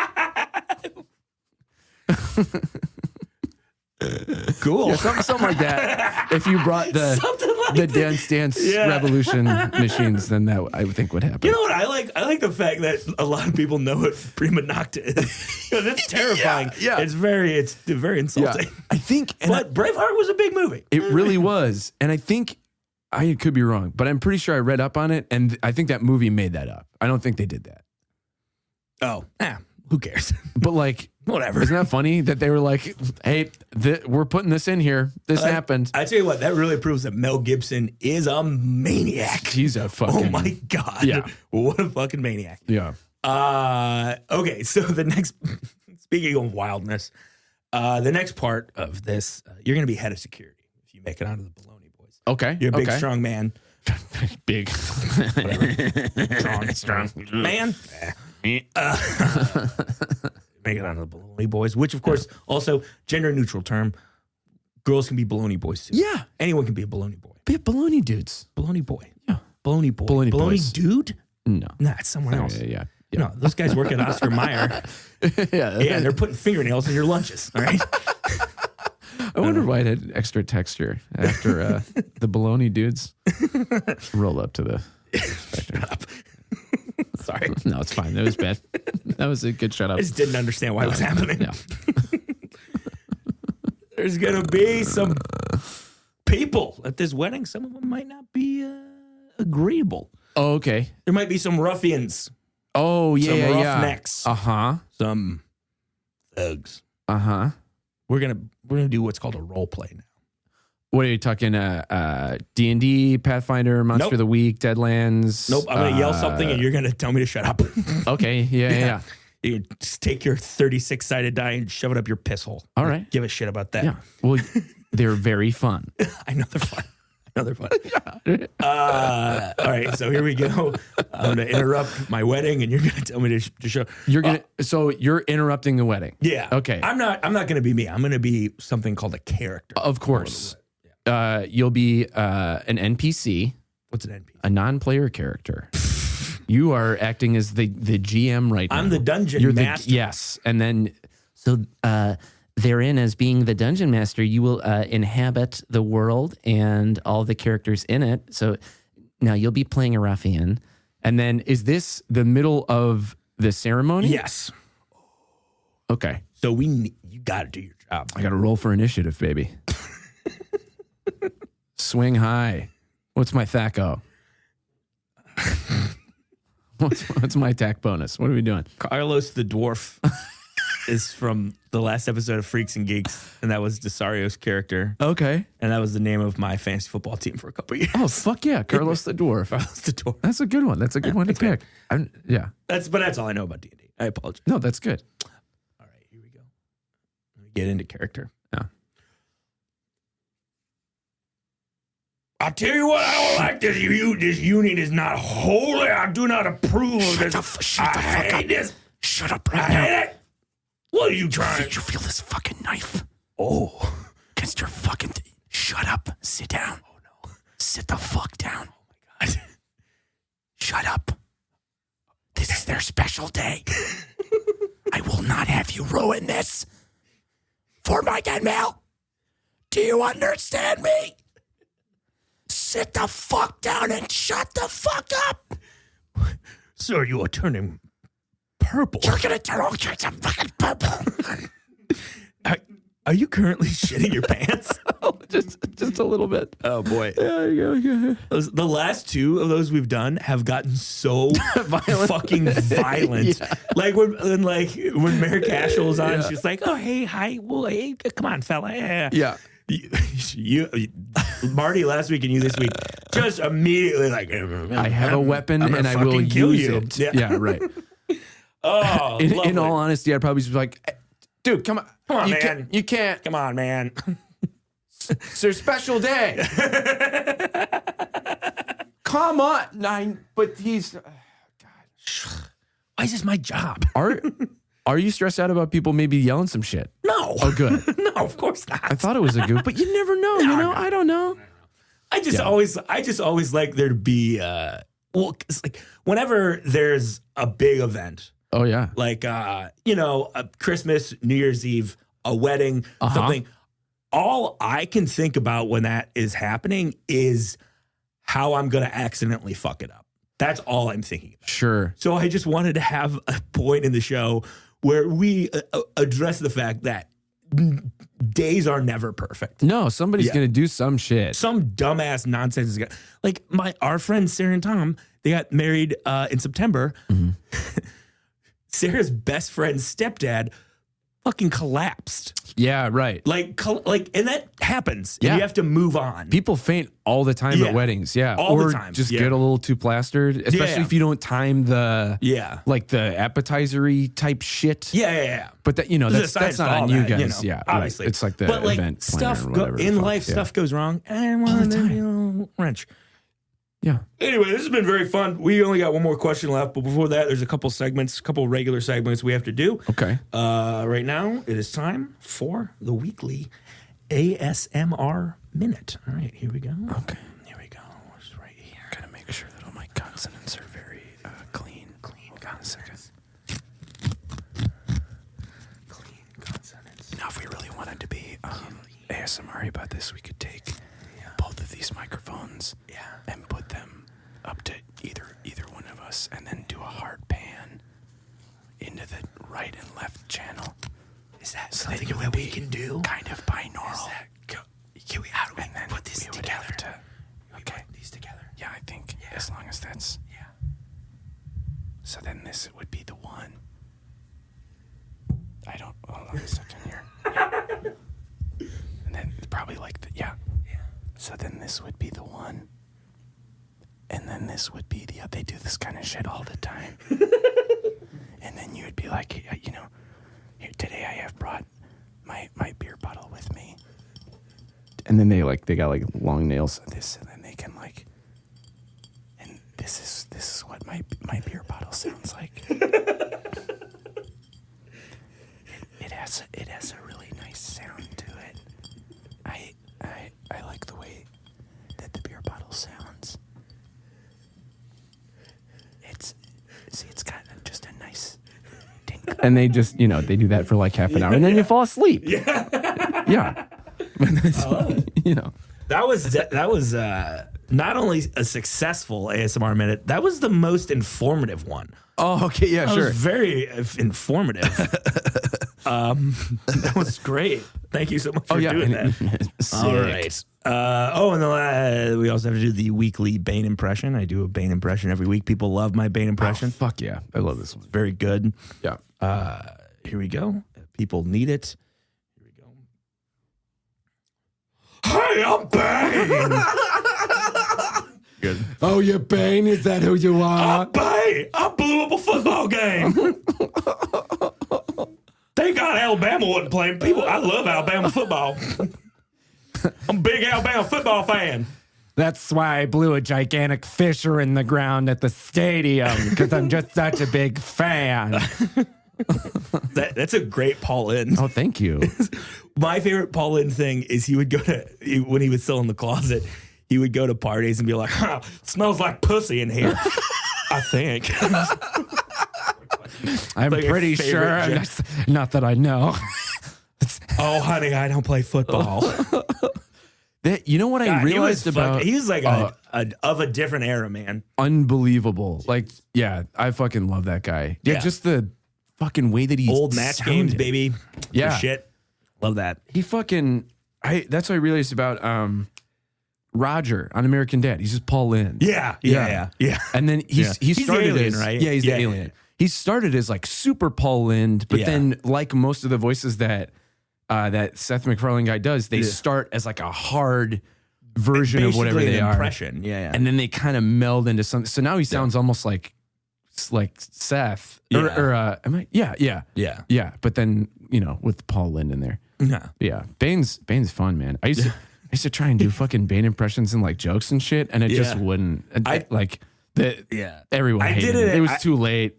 Cool. Yeah, something like that. If you brought the Dance Dance Revolution machines, then that I would think would happen. You know what I like? I like the fact that a lot of people know what prima nocta is. That's terrifying. Yeah. It's very insulting. Yeah. I think, but Braveheart was a big movie. It really was, and I think I could be wrong, but I'm pretty sure I read up on it, and I think that movie made that up. I don't think they did that. Oh, who cares? But like, whatever. Isn't that funny that they were like, hey, we're putting this in here. This happened. I tell you what, that really proves that Mel Gibson is a maniac. He's a fucking... Oh my God. Yeah. What a fucking maniac. Yeah. Okay, so the next... Speaking of wildness, the next part of this, you're going to be head of security if you make it onto the Bologna Boys. Okay. You're a big, strong man. Big. Strong man. Make it onto the Bologna Boys, which of course also gender neutral term. Girls can be Bologna Boys too. Yeah. Anyone can be a Bologna Boy. Be a Bologna dudes. Bologna Boy. Yeah. Bologna Boy. Bologna Bologna Boys. Dude? No. Nah, it's someone else. Yeah. No, those guys work at Oscar Mayer. Yeah, they're putting fingernails in your lunches. All right. I wonder why it had extra texture after the Bologna dudes rolled up to the spectrum. Shut up. Sorry. No, it's fine. That was bad. That was a good shut up. I just didn't understand why it was happening. No. There's going to be some people at this wedding. Some of them might not be agreeable. Oh, okay. There might be some ruffians. Oh, yeah, some roughnecks. Uh-huh. Some thugs. Uh-huh. We're gonna do what's called a role play now. What are you talking? D&D, Pathfinder, Monster of the Week, Deadlands. Nope. I'm gonna yell something and you're gonna tell me to shut up. Okay. Yeah. You just take your 36-sided die and shove it up your piss hole. All right. Give a shit about that. Yeah. Well, they're very fun. I know they're fun. Another fun. All right, so here we go. I'm going to interrupt my wedding, and you're going to tell me to show. So you're interrupting the wedding. Yeah. Okay. I'm not going to be me. I'm going to be something called a character. Of course. You'll be an NPC. What's an NPC? A non-player character. You are acting as the GM right now. I'm the dungeon master. Yes. And then, so therein, as being the dungeon master, you will inhabit the world and all the characters in it. So now you'll be playing a ruffian. And then, is this the middle of the ceremony? Yes. Okay. So you got to do your job. I got to roll for initiative, baby. Swing high. What's my THAC-O? What's my attack bonus? What are we doing? Carlos the dwarf is from the last episode of Freaks and Geeks, and that was Desario's character. Okay. And that was the name of my fantasy football team for a couple of years. Oh, fuck yeah. Carlos the dwarf. Carlos the dwarf. That's a good one. That's a good one to pick. Yeah. That's all I know about D&D. I apologize. No, that's good. All right, here we go. Let me get into character. Yeah. I'll tell you what, I don't like this. This union is not holy. I do not approve of this. Shut the fuck up. This. Shut up right I now. hate it. What are you trying? Did you feel this fucking knife? Oh. Against your fucking... Shut up. Sit down. Oh, no. Sit the fuck down. Oh, my God. Shut up. This is their special day. I will not have you ruin this for my dead mail. Do you understand me? Sit the fuck down and shut the fuck up. Sir, you are turning purple. You're going to turn all kinds of fucking purple. Are you currently shitting your pants? just a little bit. Oh, boy. Yeah. The last two of those we've done have gotten so fucking violent. Yeah. Like when Mayor Cashel was on, she's like, "Oh, hey, hi, well, hey, come on, fella." Yeah. You, Marty last week and you this week, just immediately like, I have a weapon and I will use it. Yeah, right. Oh, in all honesty, I'd probably just be like, dude, come on, man. You can't. Come on, man. It's their special day. Come on. But he's... God. Why is this my job? Are you stressed out about people maybe yelling some shit? No. Oh, good. No, of course not. I thought it was a goof, but you never know, No. I don't know. I just always like there to be, it's like whenever there's a big event, Oh, yeah. like, a Christmas, New Year's Eve, a wedding, something. All I can think about when that is happening is how I'm going to accidentally fuck it up. That's all I'm thinking about. Sure. So I just wanted to have a point in the show where we address the fact that days are never perfect. No, somebody's going to do some shit. Some dumbass nonsense is going to... Like our friends Sarah and Tom, they got married in September. Mm-hmm. Sarah's best friend's stepdad fucking collapsed. Yeah, right. Like, and that happens. Yeah. And you have to move on. People faint all the time at weddings. Yeah. All or the time. Just get a little too plastered, especially if you don't time the, like the appetizery type shit. Yeah. But that, that's not on you guys. Yeah. Obviously. Right. It's like the but event stuff planner or whatever. in life, stuff goes wrong. And all the time. Wrench. Yeah. Anyway, this has been very fun. We only got one more question left, but before that, there's a couple regular segments we have to do. Okay. Right now, it is time for the weekly ASMR minute. All right, here we go. Okay. Here we go. It's right here. Gotta make sure that all my consonants are very clean. Hold on a second. Clean consonants. Now, if we really wanted to be ASMR about this, we could take both of these microphones and put them up to either one of us and then do a hard pan into the right and left channel. Is that something that we can do? Kind of binaural. How do we put this together? Okay. Put these together. Yeah, I think as long as that's... Yeah. So then this would be the one. Hold on a second here. And then probably like the... Yeah. So then this would be the one. And then this would be the... They do this kind of shit all the time. And then you would be like, here, today I have brought my beer bottle with me. and then they got like long nails. And then they can like, and this is what my beer bottle sounds like. It has a really nice sound to it. I like the way that the beer bottle sounds. It's got just a nice ding. And they just, they do that for like half an hour, and then you fall asleep. Yeah. That was not only a successful ASMR minute, that was the most informative one. Oh, okay, yeah, that sure. was very informative. That was great. Thank you so much for doing that. All right. And we also have to do the weekly Bane impression. I do a Bane impression every week. People love my Bane impression. Oh, fuck yeah. I love this one. Very good. Yeah. Here we go. People need it. Here we go. Hey, I'm Bane. Good. Oh, you're Bane? Is that who you are? I'm Bane. I blew up a football game. Thank God Alabama wasn't playing. I love Alabama football. I'm a big Alabama football fan. That's why I blew a gigantic fissure in the ground at the stadium, because I'm just such a big fan. That's a great Paul Lynde. Oh, thank you. My favorite Paul Lynde thing is he would go to, when he was still in the closet, he would go to parties and be like, smells like pussy in here. I think. I'm like pretty sure. Not that I know. Oh, honey, I don't play football. You know what I realized about? He was like of a different era, man. Unbelievable. Like, yeah, I fucking love that guy. Yeah, just the fucking way that he old match games, baby. Yeah, shit. Love that. He fucking. That's what I realized about Roger on American Dad. He's just Paul Lynde. Yeah. And then he started the alien, as right? Yeah, he's the alien. He started as like super Paul Lynde, but then like most of the voices that Seth MacFarlane guy does, they start as like a hard version of whatever they are. Impression. Yeah. And then they kind of meld into something. So now he sounds almost like Seth. Or am I? Yeah. But then, with Paul Lynde in there. Yeah. Bane's fun, man. I used to try and do fucking Bane impressions and like jokes and shit, and it just wouldn't. Everyone hated it. It was too late.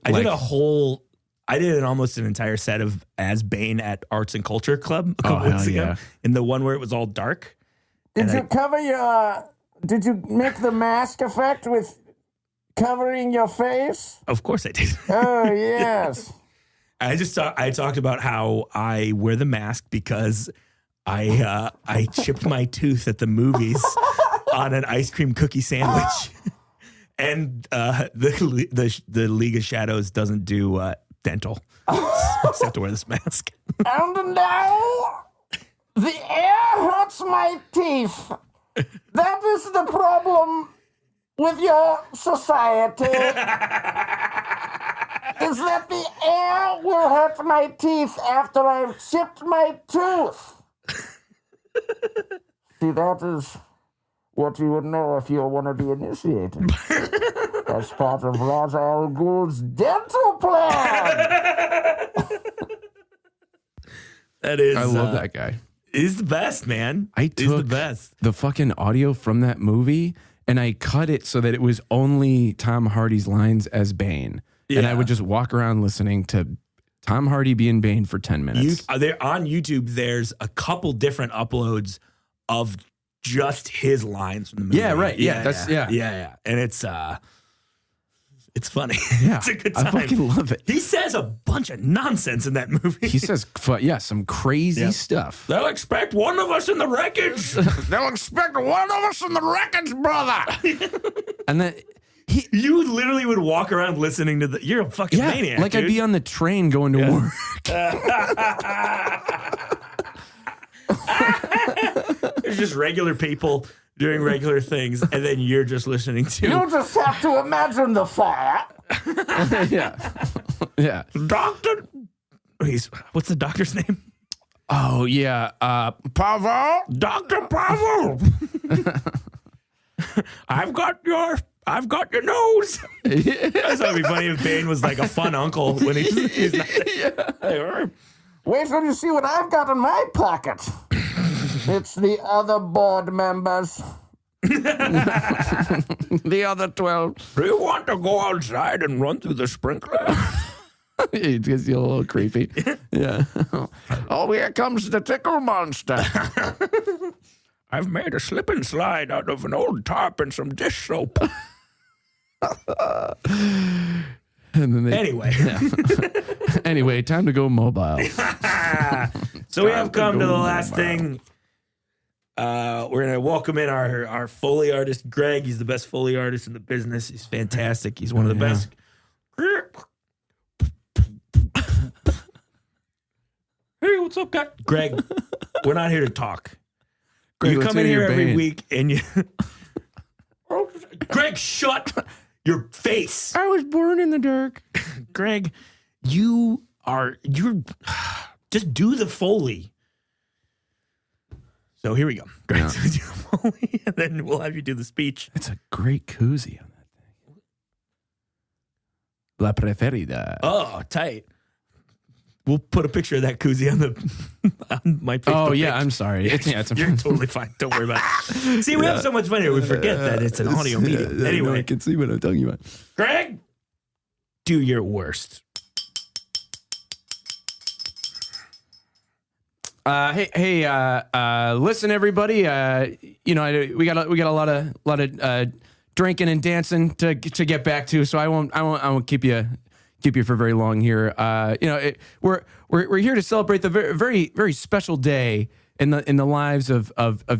I did almost an entire set of as Bane at Arts and Culture Club a couple weeks ago. In the one where it was all dark. Did you make the mask effect with covering your face? Of course I did. Oh, yes. I talked about how I wear the mask because I chipped my tooth at the movies on an ice cream cookie sandwich. And the League of Shadows doesn't do dental. So I just have to wear this mask. And now, the air hurts my teeth. That is the problem with your society. Is that the air will hurt my teeth after I've chipped my tooth. See, that is what you would know if you want to be initiated. That's part of Ra's al Ghul's dental plan. I love that guy. He's the best, man. He's the best. The fucking audio from that movie, and I cut it so that it was only Tom Hardy's lines as Bane. Yeah. And I would just walk around listening to Tom Hardy being Bane for 10 minutes. On YouTube, there's a couple different uploads of just his lines from the movie. Yeah, right. Yeah. And it's funny. Yeah. It's a good time. I fucking love it. He says a bunch of nonsense in that movie. He says, some crazy stuff. They'll expect one of us in the wreckage. They'll expect one of us in the wreckage, brother. And then you literally would walk around listening to you're a fucking maniac, like dude. I'd be on the train going to work. There's just regular people doing regular things, and then you're just listening to. You just have to imagine the fire. Yeah. Doctor. What's the doctor's name? Oh yeah, Pavel. Dr. Pavel. I've got your nose. That's would be funny if Bane was like a fun uncle when he's not. Yeah. Hey, Wait till you see what I've got in my pocket. It's the other board members. The other 12. Do you want to go outside and run through the sprinkler? It gets you a little creepy. Yeah. Oh, here comes the tickle monster. I've made a slip and slide out of an old tarp and some dish soap. Anyway. Yeah. Anyway, time to go mobile. So we have come to the last thing. We're going to welcome in our Foley artist, Greg. He's the best Foley artist in the business. He's fantastic. He's one of the best. Hey, what's up, guy? Greg, we're not here to talk. Greg, you let's come in hear here your every band. week and you... Greg, shut your face. I was born in the dark. Greg, you're just do the Foley. So here we go. Greg's gonna do the Foley, and then we'll have you do the speech. It's a great koozie on that thing. La preferida. Oh, tight. We'll put a picture of that koozie on my Facebook Oh, yeah, page. I'm sorry. You're totally fine. Don't worry about it. See, we have so much fun here. We forget that it's an audio medium. Anyway, I can see what I'm talking about. Greg, do your worst. Listen, everybody. We got a lot of drinking and dancing to get back to, so I won't keep you for very long here. We're here to celebrate the very, very, very special day in the lives of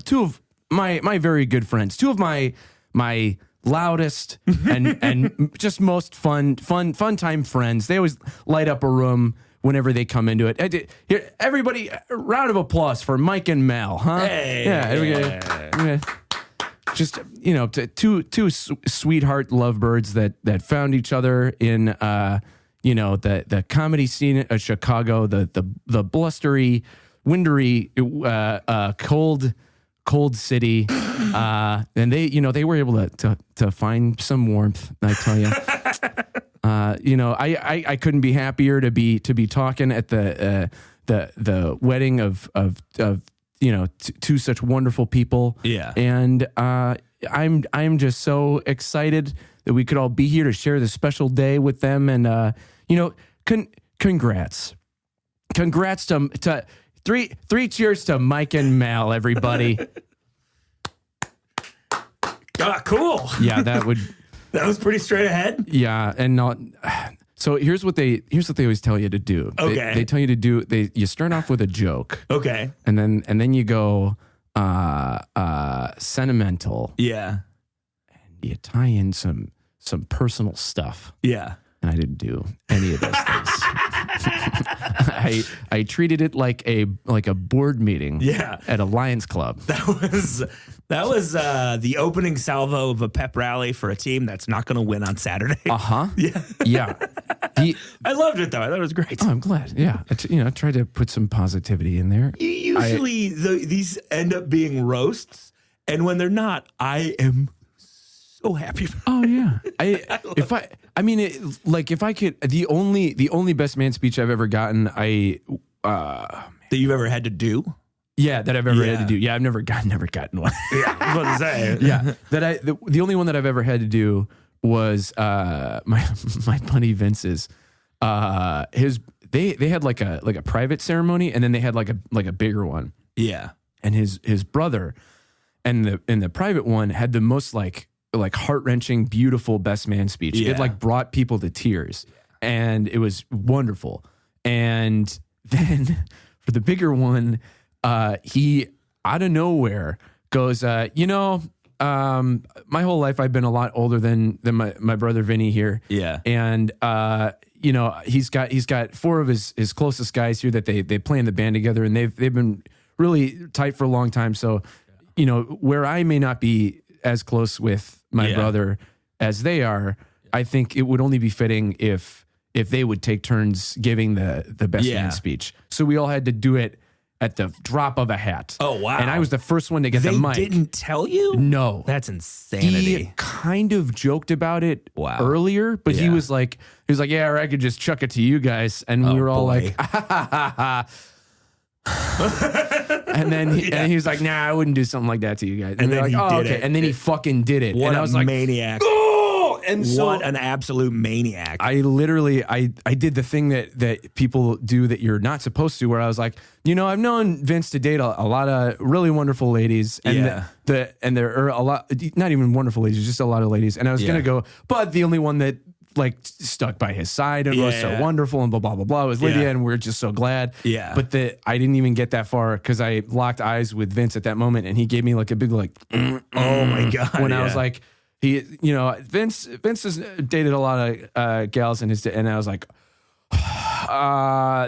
two of my very good friends, two of my loudest and just most fun time friends. They always light up a room whenever they come into it. Here, everybody, a round of applause for Mike and Mel, huh? Hey. Yeah. Just, two sweetheart lovebirds that found each other in, the comedy scene of Chicago, the blustery, windery, cold city. And they were able to find some warmth, I tell you. I couldn't be happier to be talking at the wedding of two such wonderful people. Yeah. And I'm just so excited that we could all be here to share this special day with them. And congrats to three cheers to Mike and Mel, everybody. Cool. Yeah, that was pretty straight ahead. Yeah, and not. So here's what they always tell you to do. Okay. They tell you to do. You start off with a joke. Okay. And then you go sentimental. Yeah. And you tie in some personal stuff. Yeah. And I didn't do any of those things. I treated it like a board meeting. Yeah. At a Lions Club. That was the opening salvo of a pep rally for a team that's not going to win on Saturday. Uh-huh. Yeah. Yeah. I loved it though. I thought it was great. Oh, I'm glad. Yeah. I tried to put some positivity in there. Usually these end up being roasts, and when they're not, I am so happy. Oh yeah. If I could, the only best man speech I've ever gotten, that you've ever had to do. Yeah, that I've ever had to do. Yeah, I've never gotten one. Yeah, I was about to say. Yeah, the only one that I've ever had to do was my buddy Vince's. They had like a private ceremony, and then they had like a bigger one. Yeah, and his brother, and the private one had the most like heart-wrenching, beautiful best man speech. Yeah. It like brought people to tears, and it was wonderful. And then for the bigger one, he out of nowhere goes, my whole life I've been a lot older than my brother Vinny here. Yeah. And he's got four of his closest guys here that they play in the band together, and they've been really tight for a long time. So, where I may not be as close with my brother as they are, I think it would only be fitting if they would take turns giving the best man speech. So we all had to do it at the drop of a hat. Oh, wow. And I was the first one to get the mic. They didn't tell you? No. That's insanity. He kind of joked about it Wow. earlier, but he Yeah. was like, yeah, or I could just chuck it to you guys. And we were all boy. like, and then he was like, nah, I wouldn't do something like that to you guys. And, And we were then like, he oh, did okay. it. And then he fucking did it. What and a I was like, maniac. oh, and so What an absolute maniac. I literally, I did the thing that people do that you're not supposed to, where I was like, I've known Vince to date a lot of really wonderful ladies, and Yeah. and there are a lot, not even wonderful ladies, just a lot of ladies. And I was gonna go, but the only one that like stuck by his side and was so wonderful and blah blah blah blah was Lydia, Yeah. and we're just so glad. Yeah. But I didn't even get that far because I locked eyes with Vince at that moment, and he gave me like a big like, Oh my God. when I was like. Vince has dated a lot of gals in his day, and I was like,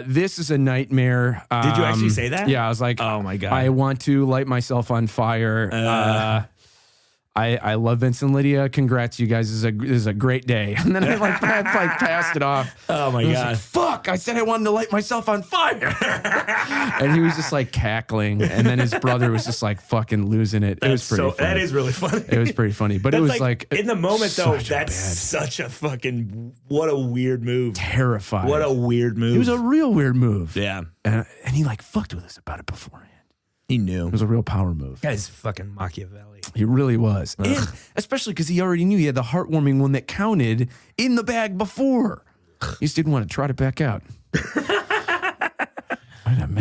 this is a nightmare. Did you actually say that? Yeah, I was like, Oh my God. I want to light myself on fire. I love Vince and Lydia. Congrats, you guys. This is a great day. And then I passed it off. Oh my I was God. like, fuck! I said I wanted to light myself on fire. And he was just like cackling, and then his brother was just like fucking losing it. It was pretty funny. That is really funny. It was pretty funny, but it was like in the moment though, such a that's such a fucking what a weird move. terrified. What a weird move. It was a real weird move. yeah. And he like fucked with us about it beforehand. He knew. It was a real power move. Guy's fucking Machiavelli. He really was. And especially because he already knew he had the heartwarming one that counted in the bag before. He just didn't want to trot it back out.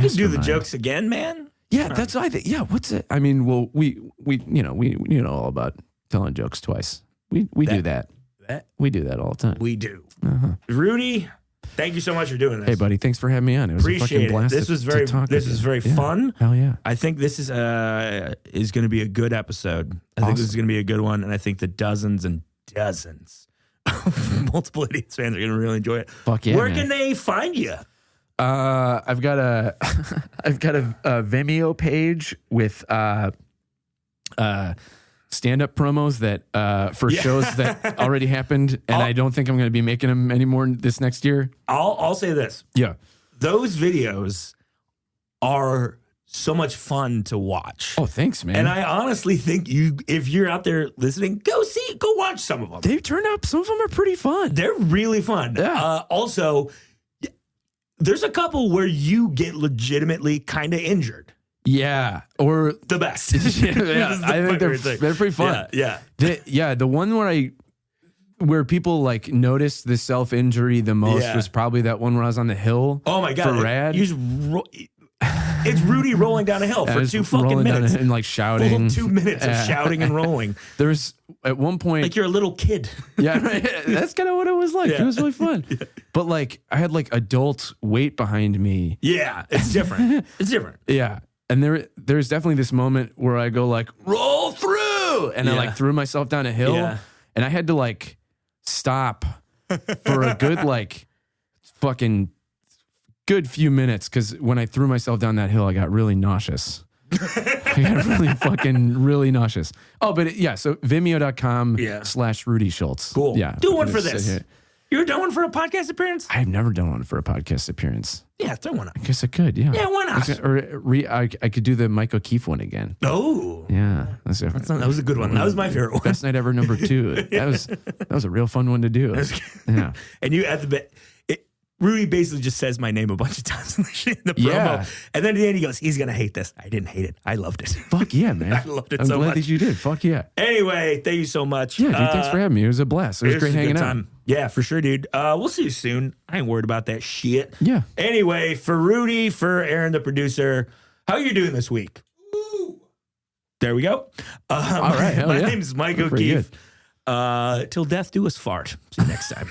You do the jokes again, man? Yeah, that's I think. Yeah, what's it? I mean, well, we know all about telling jokes twice. We do that. We do that all the time. We do. Rudy, thank you so much for doing this. Hey, buddy, thanks for having me on. It was a Appreciate fucking it. blast. This was very Yeah. fun. Hell yeah. I think this is going to be a good episode. I think this is going to be a good one, and I think the dozens and dozens of Multiple Idiots fans are going to really enjoy it. Fuck yeah, Where man. can they find you? I've got a Vimeo page with stand-up promos that for shows that already happened, and I don't think I'm going to be making them anymore this next year. I'll say this. Yeah. Those videos are so much fun to watch. Oh, thanks, man. And I honestly think if you're out there listening, go watch some of them. They turned out, some of them are pretty fun. They're really fun. Yeah. Also, there's a couple where you get legitimately kind of injured. Yeah. Or The best. yeah, I think they're pretty fun. Yeah. The one where people like noticed the self-injury the most was probably that one where I was on the hill. Oh my God. For Rad. It's Rudy rolling down a hill for 2 fucking minutes. And like shouting. Full 2 minutes of shouting and rolling. There's at one point. Like you're a little kid. Yeah, right. That's kind of what it was like. Yeah. It was really fun. But like I had like adult weight behind me. Yeah. It's different. It's different. Yeah. And there's definitely this moment where I go like, roll through. And I like threw myself down a hill. Yeah. And I had to like stop for a good like fucking good few minutes, because when I threw myself down that hill, I got really nauseous. I got really nauseous. Oh, but so Vimeo.com/Rudy Schultz. Cool. Yeah. Do one for this. You're doing one for a podcast appearance? I've never done one for a podcast appearance. Yeah, throw one up. I guess I could, yeah. Yeah, why not? I could do the Mike O'Keefe one again. Oh. Yeah. That was a good one. That was my favorite one. Best Night Ever #2. That was a real fun one to do. Yeah. And you at the bit. Rudy basically just says my name a bunch of times in the promo. Yeah. And then at the end he goes, he's going to hate this. I didn't hate it. I loved it. Fuck yeah, man. I loved it I'm so glad much. that you did. Fuck yeah. Anyway, thank you so much. Yeah, dude, thanks for having me. It was a blast. It was great hanging out. Yeah, for sure, dude. We'll see you soon. I ain't worried about that shit. Yeah. Anyway, for Rudy, for Aaron, the producer, how are you doing this week? There we go. All right. Hell my yeah. name's Mike That's pretty O'Keefe. Till death do us fart. See you next time.